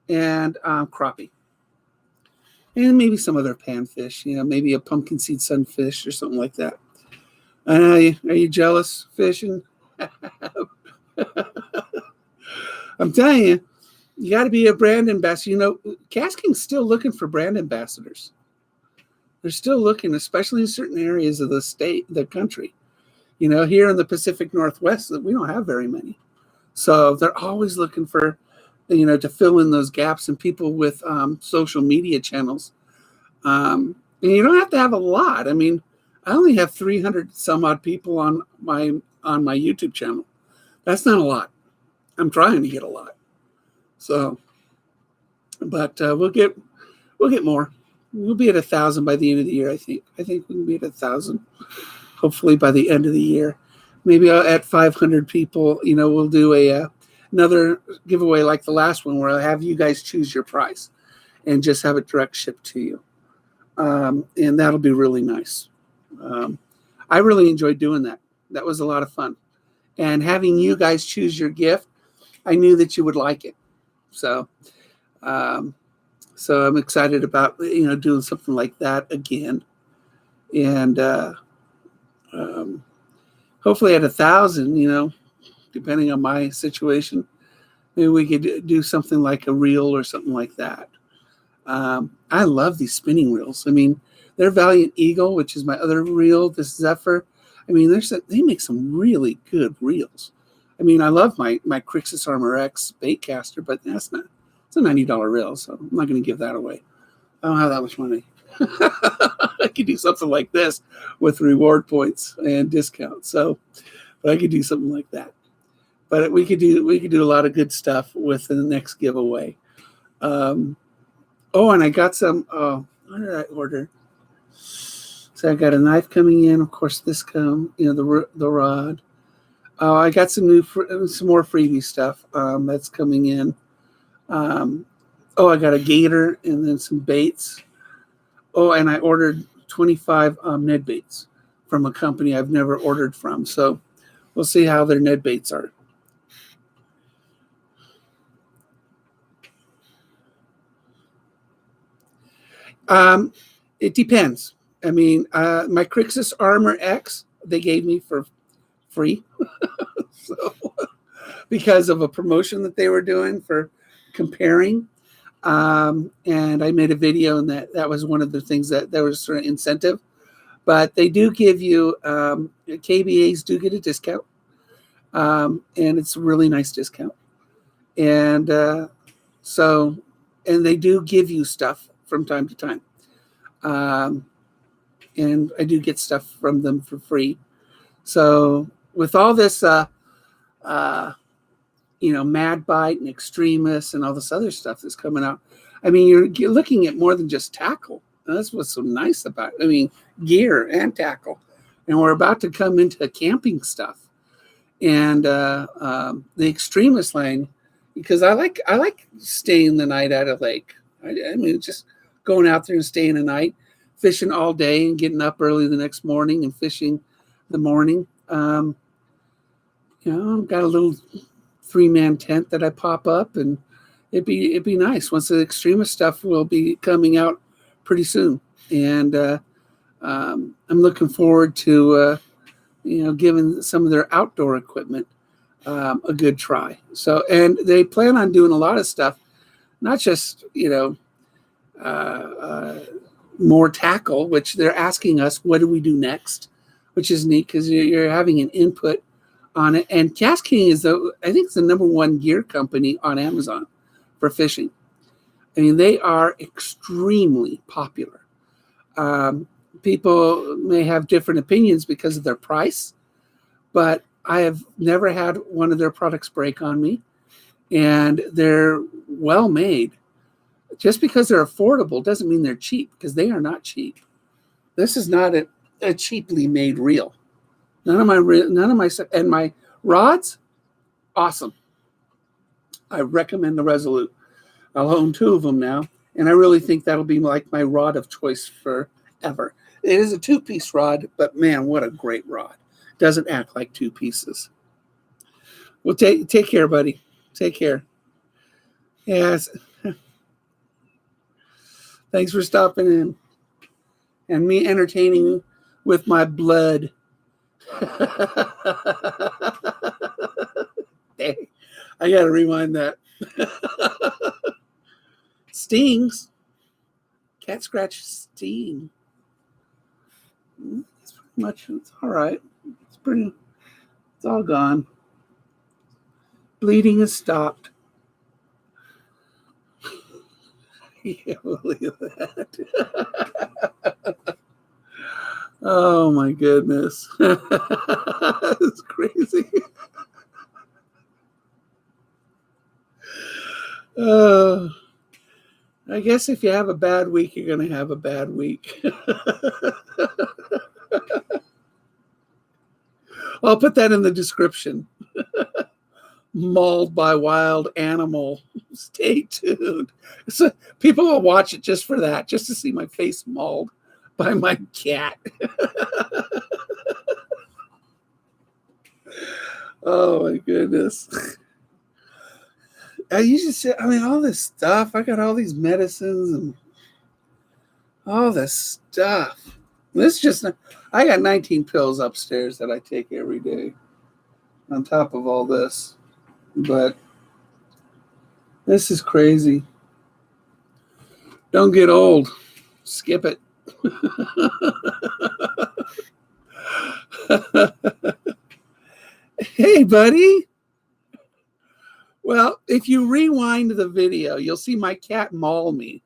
and crappie, and maybe some other panfish, maybe a pumpkin seed sunfish or something like that. Are you jealous fishing? I'm telling you, you got to be a brand ambassador. Kastking's still looking for brand ambassadors. They're still looking, especially in certain areas of the country. Here in the Pacific Northwest, we don't have very many. So they're always looking for, to fill in those gaps, and people with social media channels. And you don't have to have a lot. I mean, I only have 300 some odd people on my YouTube channel. That's not a lot. I'm trying to get a lot. So, but we'll get more. We'll be at 1,000 by the end of the year. I think we can be at 1,000. Hopefully by the end of the year. Maybe at 500 people, we'll do another giveaway like the last one, where I'll have you guys choose your price and just have it direct shipped to you. And that'll be really nice. I really enjoyed doing that. That was a lot of fun. And having you guys choose your gift, I knew that you would like it. So I'm excited about, doing something like that again. And hopefully at 1,000, depending on my situation, maybe we could do something like a reel or something like that. I love these spinning reels. I mean, their Valiant Eagle, which is my other reel, this Zephyr, I mean, they make some really good reels. I mean, I love my Crixus Armor X bait caster, but it's a $90 reel, so I'm not going to give that away. I don't have that much money. I could do something like this with reward points and discounts. So, but I could do something like that. But we could do a lot of good stuff with the next giveaway. And I got some. What did I order? So I got a knife coming in. Of course, this the rod. I got some more freebie stuff that's coming in. I got a gator and then some baits. Oh, and I ordered 25 Ned baits from a company I've never ordered from. So we'll see how their Ned baits are. It depends. I mean, my Crixus Armor X, they gave me for free. So, because of a promotion that they were doing for comparing. And I made a video, and that was one of the things that was sort of incentive. But they do give you, KBAs do get a discount. And it's a really nice discount. And and they do give you stuff from time to time. And I do get stuff from them for free. So with all this, madbite and extremus and all this other stuff that's coming out, I mean, you're looking at more than just tackle. And that's what's so nice about it. I mean, gear and tackle. And we're about to come into camping stuff. And the extremus line, because I like staying the night at a lake. I mean, just going out there and staying the night, fishing all day and getting up early the next morning and fishing the morning. I've got a little 3-man tent that I pop up, and it'd be nice. Once the extremis stuff will be coming out pretty soon, and I'm looking forward to giving some of their outdoor equipment a good try. So, and they plan on doing a lot of stuff, not just more tackle, which they're asking us, what do we do next, which is neat because you're having an input on it. And Kastking is I think it's the #1 gear company on Amazon for fishing. I mean, they are extremely popular. People may have different opinions because of their price, but I have never had one of their products break on me, and they're well made. Just because they're affordable doesn't mean they're cheap, because they are not cheap. This is not a cheaply made reel. None of my and my rods, awesome. I recommend the Resolute. I'll own 2 of them now, and I really think that'll be like my rod of choice forever. It is a 2-piece rod, but man, what a great rod. Doesn't act like 2 pieces. Well, take care, buddy. Take care. Yes. Thanks for stopping in and me entertaining you with my blood. Dang, I got to rewind that. Stings. Cat scratch sting. It's pretty much, it's all right. It's all gone. Bleeding has stopped. I can't believe that. Oh my goodness. It's crazy. I guess if you have a bad week, you're going to have a bad week. I'll put that in the description. Mauled by wild animal. Stay tuned. So people will watch it just for that, just to see my face mauled by my cat. Oh my goodness. All this stuff. I got all these medicines and all this stuff. I got 19 pills upstairs that I take every day on top of all this. But this is crazy. Don't get old. Skip it. Hey, buddy. Well, if you rewind the video, you'll see my cat maul me.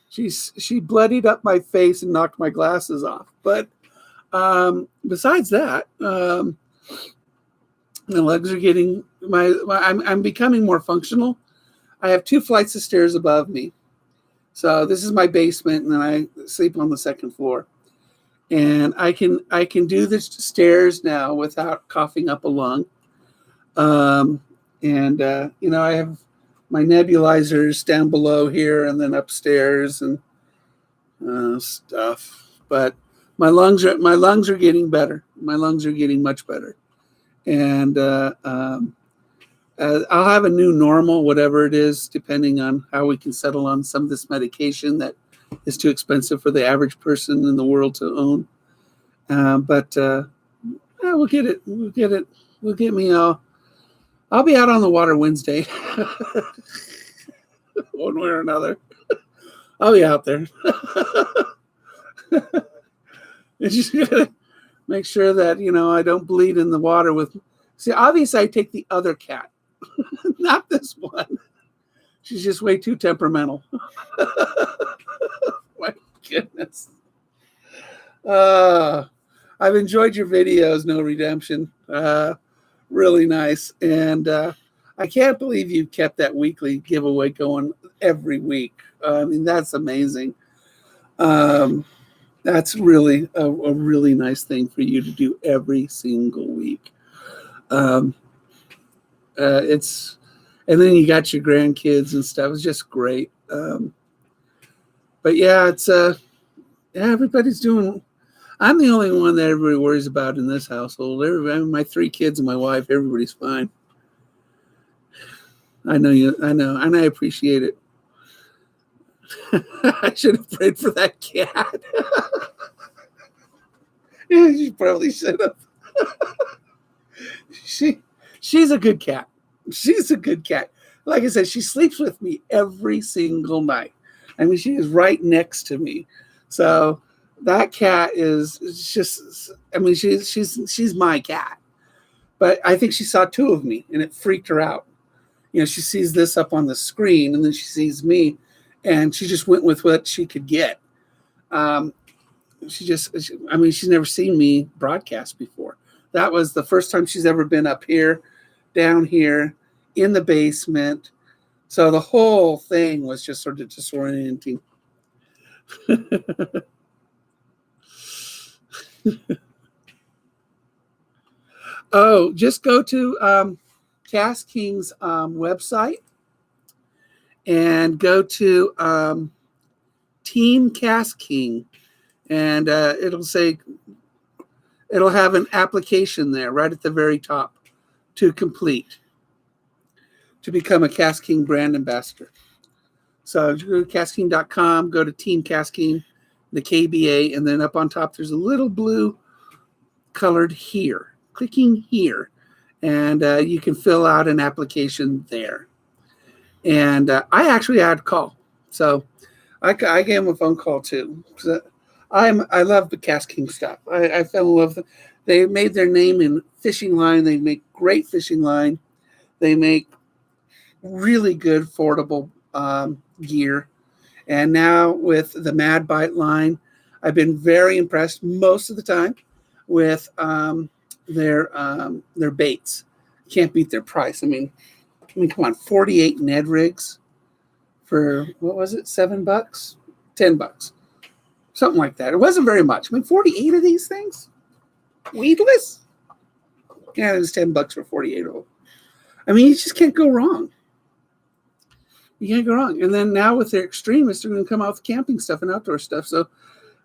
She bloodied up my face and knocked my glasses off. But besides that, my legs are getting I'm becoming more functional. I have 2 flights of stairs above me. So this is my basement, and then I sleep on the second floor. And I can do the stairs now without coughing up a lung. I have my nebulizers down below here and then upstairs and stuff. But my lungs are getting better. My lungs are getting much better. And I'll have a new normal, whatever it is, depending on how we can settle on some of this medication that is too expensive for the average person in the world to own. But we'll get it. We'll get it. We'll get me all. I'll be out on the water Wednesday, one way or another. I'll be out there. Just gotta make sure that I don't bleed in the water with. See, obviously, I take the other cat, not this one. She's just way too temperamental. My goodness. I've enjoyed your videos, No Redemption. Really nice. And I can't believe you kept that weekly giveaway going every week. I mean, that's amazing. That's really a really nice thing for you to do every single week. And then you got your grandkids and stuff. It's just great. But yeah, everybody's doing. I'm the only one that everybody worries about in this household. My 3 kids and my wife, everybody's fine. I know, and I appreciate it. I should have prayed for that cat. Yeah, you probably should have. She's a good cat. She's a good cat. Like I said, she sleeps with me every single night. I mean, she is right next to me. So that cat is just, I mean, she's my cat. But I think she saw 2 of me and it freaked her out. She sees this up on the screen and then she sees me and she just went with what she could get. She's never seen me broadcast before. That was the first time she's ever been up here, down here, in the basement. So the whole thing was just sort of disorienting. Oh, just go to Kastking's website and go to Team Kastking, and it'll have an application there right at the very top to complete to become a Kastking brand ambassador. So go to kastking.com, go to Team Kastking, the KBA, and then up on top there's a little blue colored here. Clicking here, and you can fill out an application there. And I actually had a call, so I gave him a phone call too. I love the Kastking stuff. I fell in love with them. They made their name in fishing line. They make great fishing line. They make really good, affordable gear. And now with the Madbite line, I've been very impressed most of the time with their baits. Can't beat their price. I mean, come on, 48 Ned rigs for what was it? $7, $10, something like that. It wasn't very much. I mean, 48 of these things, weedless. Yeah, it was $10 for 48 of them. I mean, you just can't go wrong. You can't go wrong. And then now with their extremists, they're going to come out with camping stuff and outdoor stuff. So,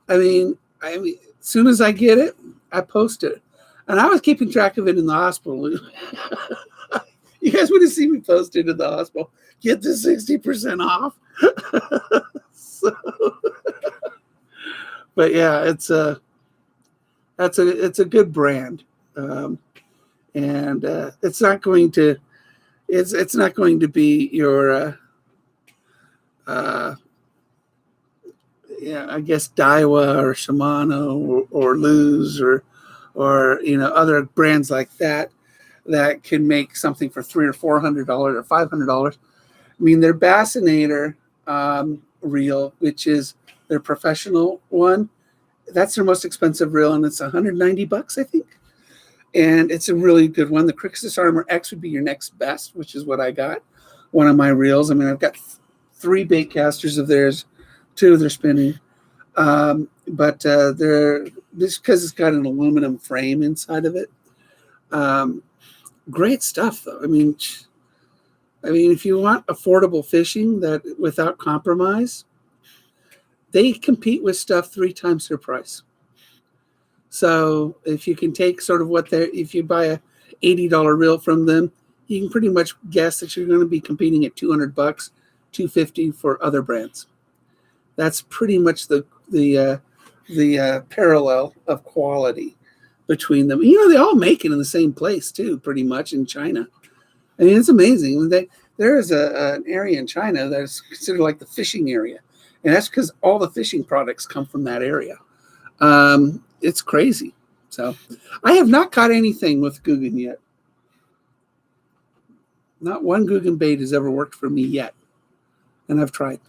I mean, as soon as I get it, I post it. And I was keeping track of it in the hospital. You guys would have seen me post it in the hospital. Get the 60% off. But yeah, it's a good brand, and it's not going to be your I guess Daiwa or Shimano or Luz or or other brands like that can make something for $300 or $400 or $500. I mean, their Bassinator reel, which is their professional one, that's their most expensive reel, and it's $190, I think. And it's a really good one. The Crixus Armor X would be your next best, which is what I got. One of my reels. I mean, I've got 3 bait casters of theirs, 2 of their spinning. But they're just because it's got an aluminum frame inside of it. Great stuff, though. I mean, if you want affordable fishing that without compromise, they compete with stuff 3 times their price. So if you can take sort of if you buy a $80 reel from them, you can pretty much guess that you're going to be competing at $200, $250 for other brands. That's pretty much the parallel of quality between them. They all make it in the same place too, pretty much in China. I mean, it's amazing. There is an area in China that is considered like the fishing area, and that's because all the fishing products come from that area. It's crazy. So I have not caught anything with Guggen yet. Not one Guggen bait has ever worked for me yet. And I've tried.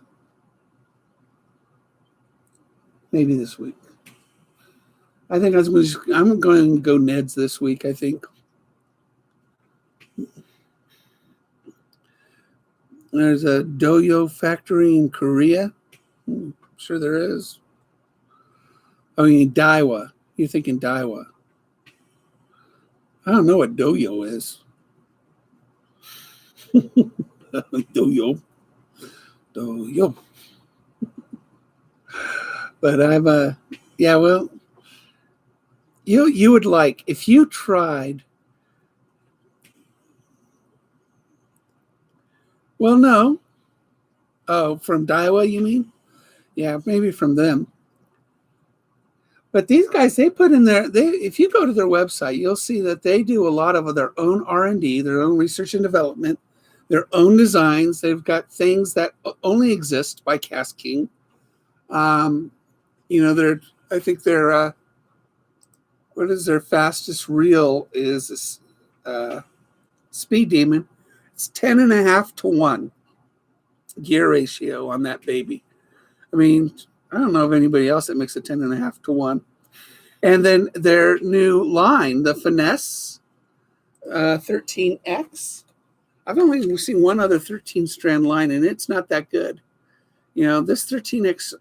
Maybe this week. I think I'm going to go Ned's this week, I think. There's a Doyo factory in Korea. I'm sure there is. Oh, you mean Daiwa. You're thinking Daiwa. I don't know what Doyo is. Doyo. But I'm yeah, well, you would like, if you tried, well, no. Oh, from Daiwa, you mean? Yeah, maybe from them. But these guys, they put in there, if you go to their website, you'll see that they do a lot of their own R&D, their own research and development, their own designs. They've got things that only exist by Kastking. I think their what is their fastest reel is Speed Demon. It's 10.5 to 1 gear ratio on that baby. I mean, I don't know of anybody else that makes a 10.5 to 1. And then their new line, the Finesse 13X. I've only seen one other 13 strand line, and it's not that good. This 13X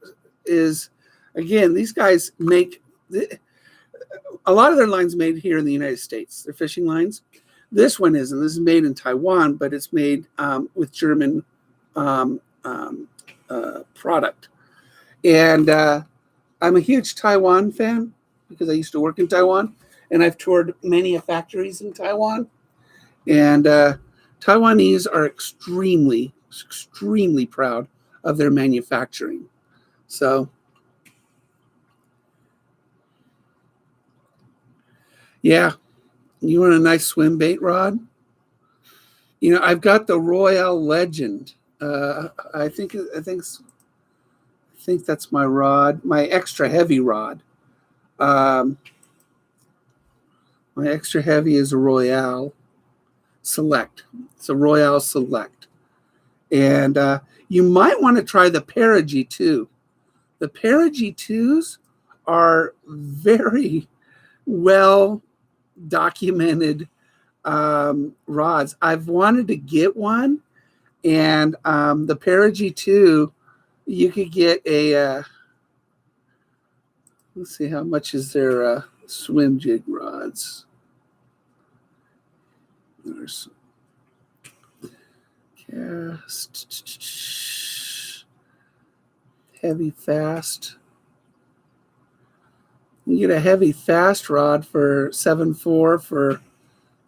is, again, these guys make a lot of their lines made here in the United States. They're fishing lines. This one isn't. This is made in Taiwan, but it's made with German product. And I'm a huge Taiwan fan because I used to work in Taiwan, and I've toured many factories in Taiwan. And Taiwanese are extremely, extremely proud of their manufacturing. So, yeah, you want a nice swim bait rod? I've got the Royale Legend. I think that's my rod, my extra heavy rod. My extra heavy is a Royale Select. It's a Royale Select. And you might want to try the Perigee 2. The Perigee 2s are very well documented rods. I've wanted to get one, and the Perigee 2, you could get a let's see, how much is their swim jig rods? There's Cast heavy fast. You get a heavy fast rod for 7.4 for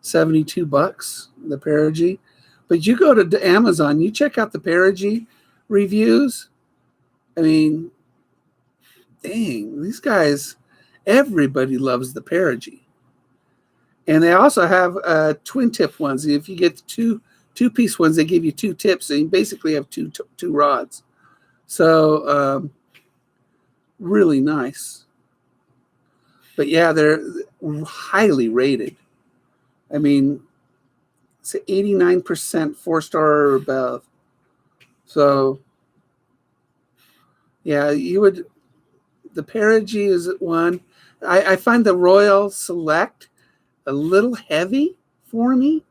$72, the Perigee. But you go to Amazon, you check out the Perigee reviews. I mean, dang, these guys, everybody loves the Perigee. And they also have twin tip ones. If you get the two-piece ones, they give you 2 tips, and you basically have two rods. So really nice. But yeah, they're highly rated. I mean, it's 89% 4-star or above. So yeah, you would. The Perigee is one. I find the Royal Select a little heavy for me,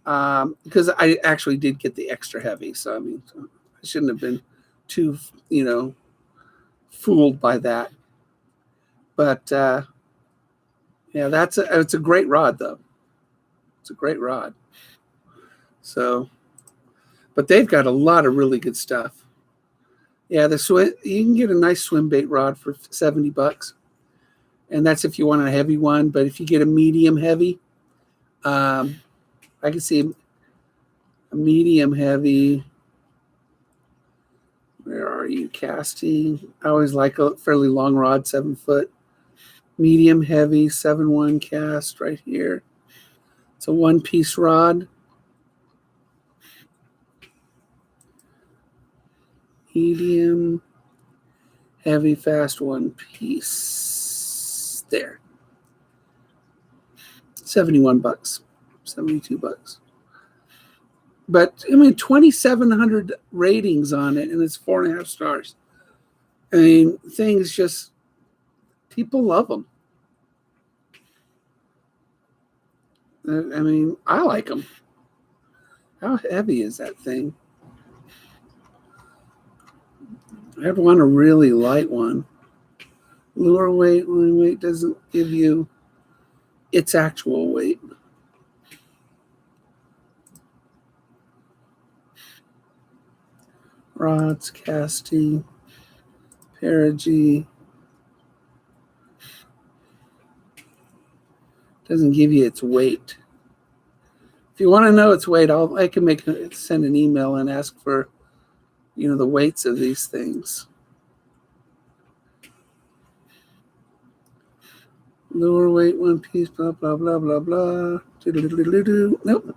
because I actually did get the extra heavy. So I mean, I shouldn't have been too, fooled by that. But yeah, it's a great rod though. It's a great rod. So, but they've got a lot of really good stuff. Yeah, you can get a nice swim bait rod for $70, and that's if you want a heavy one. But if you get a medium heavy, I can see a medium heavy. Where are you casting? I always like a fairly long rod, 7-foot. Medium heavy, 7-1 cast right here. It's a 1-piece rod. Medium, heavy, fast, 1-piece. There. $71, $72. But I mean, 2,700 ratings on it, and it's 4.5 stars. I mean, things just, people love them. I mean, I like them. How heavy is that thing? I'd want a really light one. Lure weight, line weight doesn't give you its actual weight. Rods, casting, Perigee. Doesn't give you its weight. If you want to know its weight, I can send an email and ask for, the weights of these things. Lure weight, 1-piece, blah, blah, blah, blah, blah. Nope.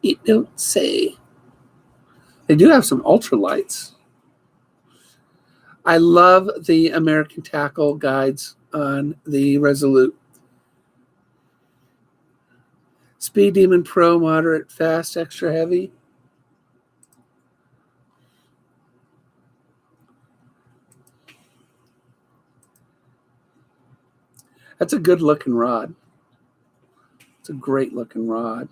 It don't say. They do have some ultralights. I love the American Tackle guides on the Resolute. Speed Demon Pro, moderate, fast, extra heavy. That's a good looking rod. It's a great looking rod.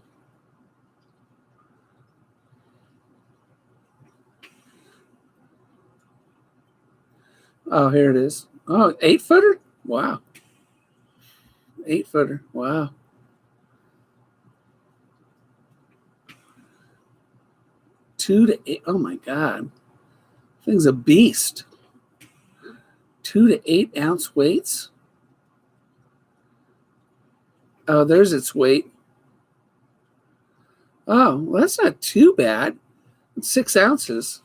Oh, here it is. Oh, 8-footer? Wow. 8-footer. Wow. 2 to 8. Oh my God. Thing's a beast. 2 to 8 ounce weights. Oh, there's its weight. Oh, well, that's not too bad. It's 6 ounces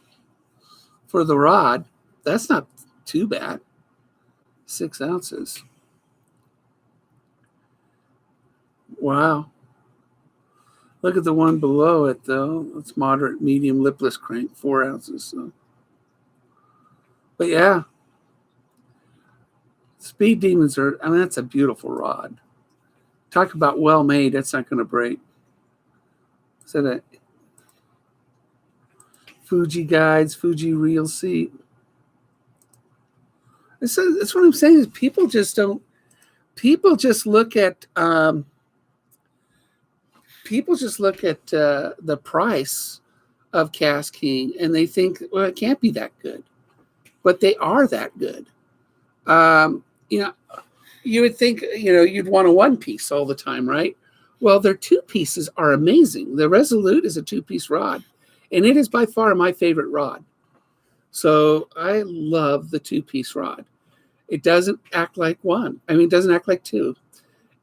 for the rod. That's not too bad. 6 ounces. Wow. Look at the one below it, though. It's moderate, medium, lipless crank, 4 ounces. So. But yeah, Speed Demons that's a beautiful rod. Talk about well made. That's not going to break. Is that a Fuji guides, Fuji reel seat? That's what I'm saying is people just look at the price of kastking and they think, well, it can't be that good, but they are that good. You would think, you'd want a 1-piece all the time, right? Well, their 2-pieces are amazing. The Resolute is a 2-piece rod, and it is by far my favorite rod. So I love the 2-piece rod. It doesn't act like one. It doesn't act like two.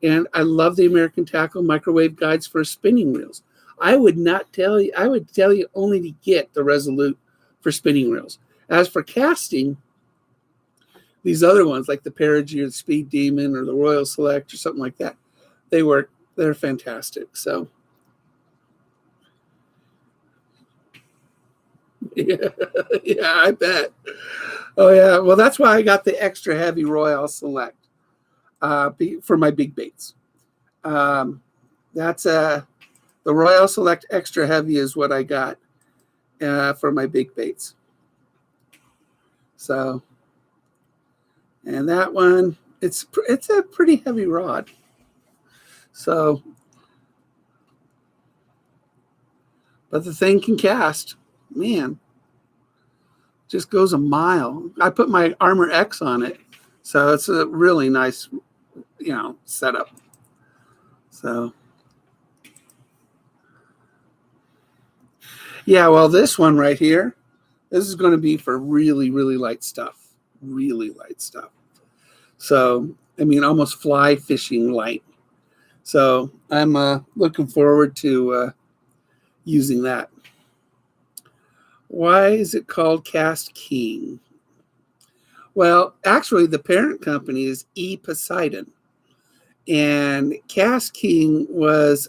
And I love the American Tackle microwave guides for spinning reels. I would tell you only to get the Resolute for spinning reels. As for casting, these other ones like the Perigee or the Speed Demon or the Royal Select or something like that, they're fantastic. So yeah, I bet. Oh yeah. Well, that's why I got the extra heavy Royal Select. for my big baits. That's the Royal Select Extra Heavy is what I got for my big baits. So, and that one, it's a pretty heavy rod. So, but the thing can cast, man, just goes a mile. I put my Armor X on it, so it's a really nice, setup. So, yeah, well, this one right here, this is going to be for really, really light stuff. Really light stuff. So, I mean, almost fly fishing light. So, I'm looking forward to using that. Why is it called Kastking? Well, actually, the parent company is Poseidon. And Kastking was,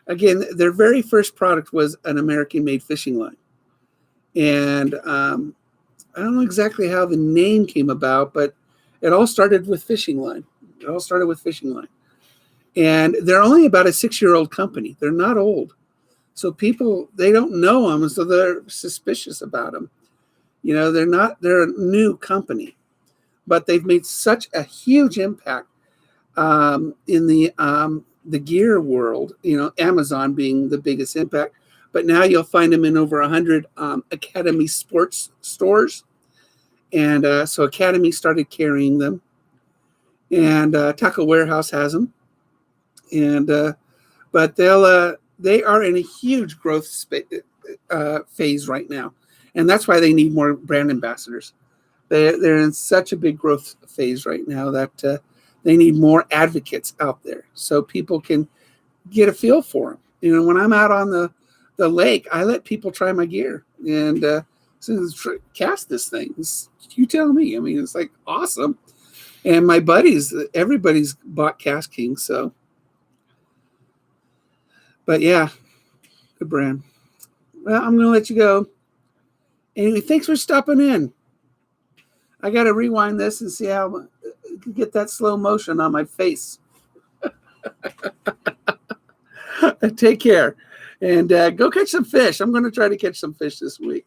again, their very first product was an American-made fishing line. And I don't know exactly how the name came about, but it all started with fishing line. And they're only about a 6-year-old company. They're not old. So people, they don't know them, so they're suspicious about them. They're a new company, but they've made such a huge impact in the gear world, Amazon being the biggest impact. But now you'll find them in over 100 Academy sports stores. And so Academy started carrying them. And Tackle Warehouse has them. And but they are in a huge growth phase right now. And that's why they need more brand ambassadors. They're in such a big growth phase right now that they need more advocates out there so people can get a feel for them. When I'm out on the lake, I let people try my gear and cast this thing. You tell me. I mean, it's like awesome. And my buddies, everybody's bought Kastking, so. But yeah, good brand. Well, I'm going to let you go. Anyway, thanks for stopping in. I got to rewind this and see how I get that slow motion on my face. Take care and go catch some fish. I'm going to try to catch some fish this week.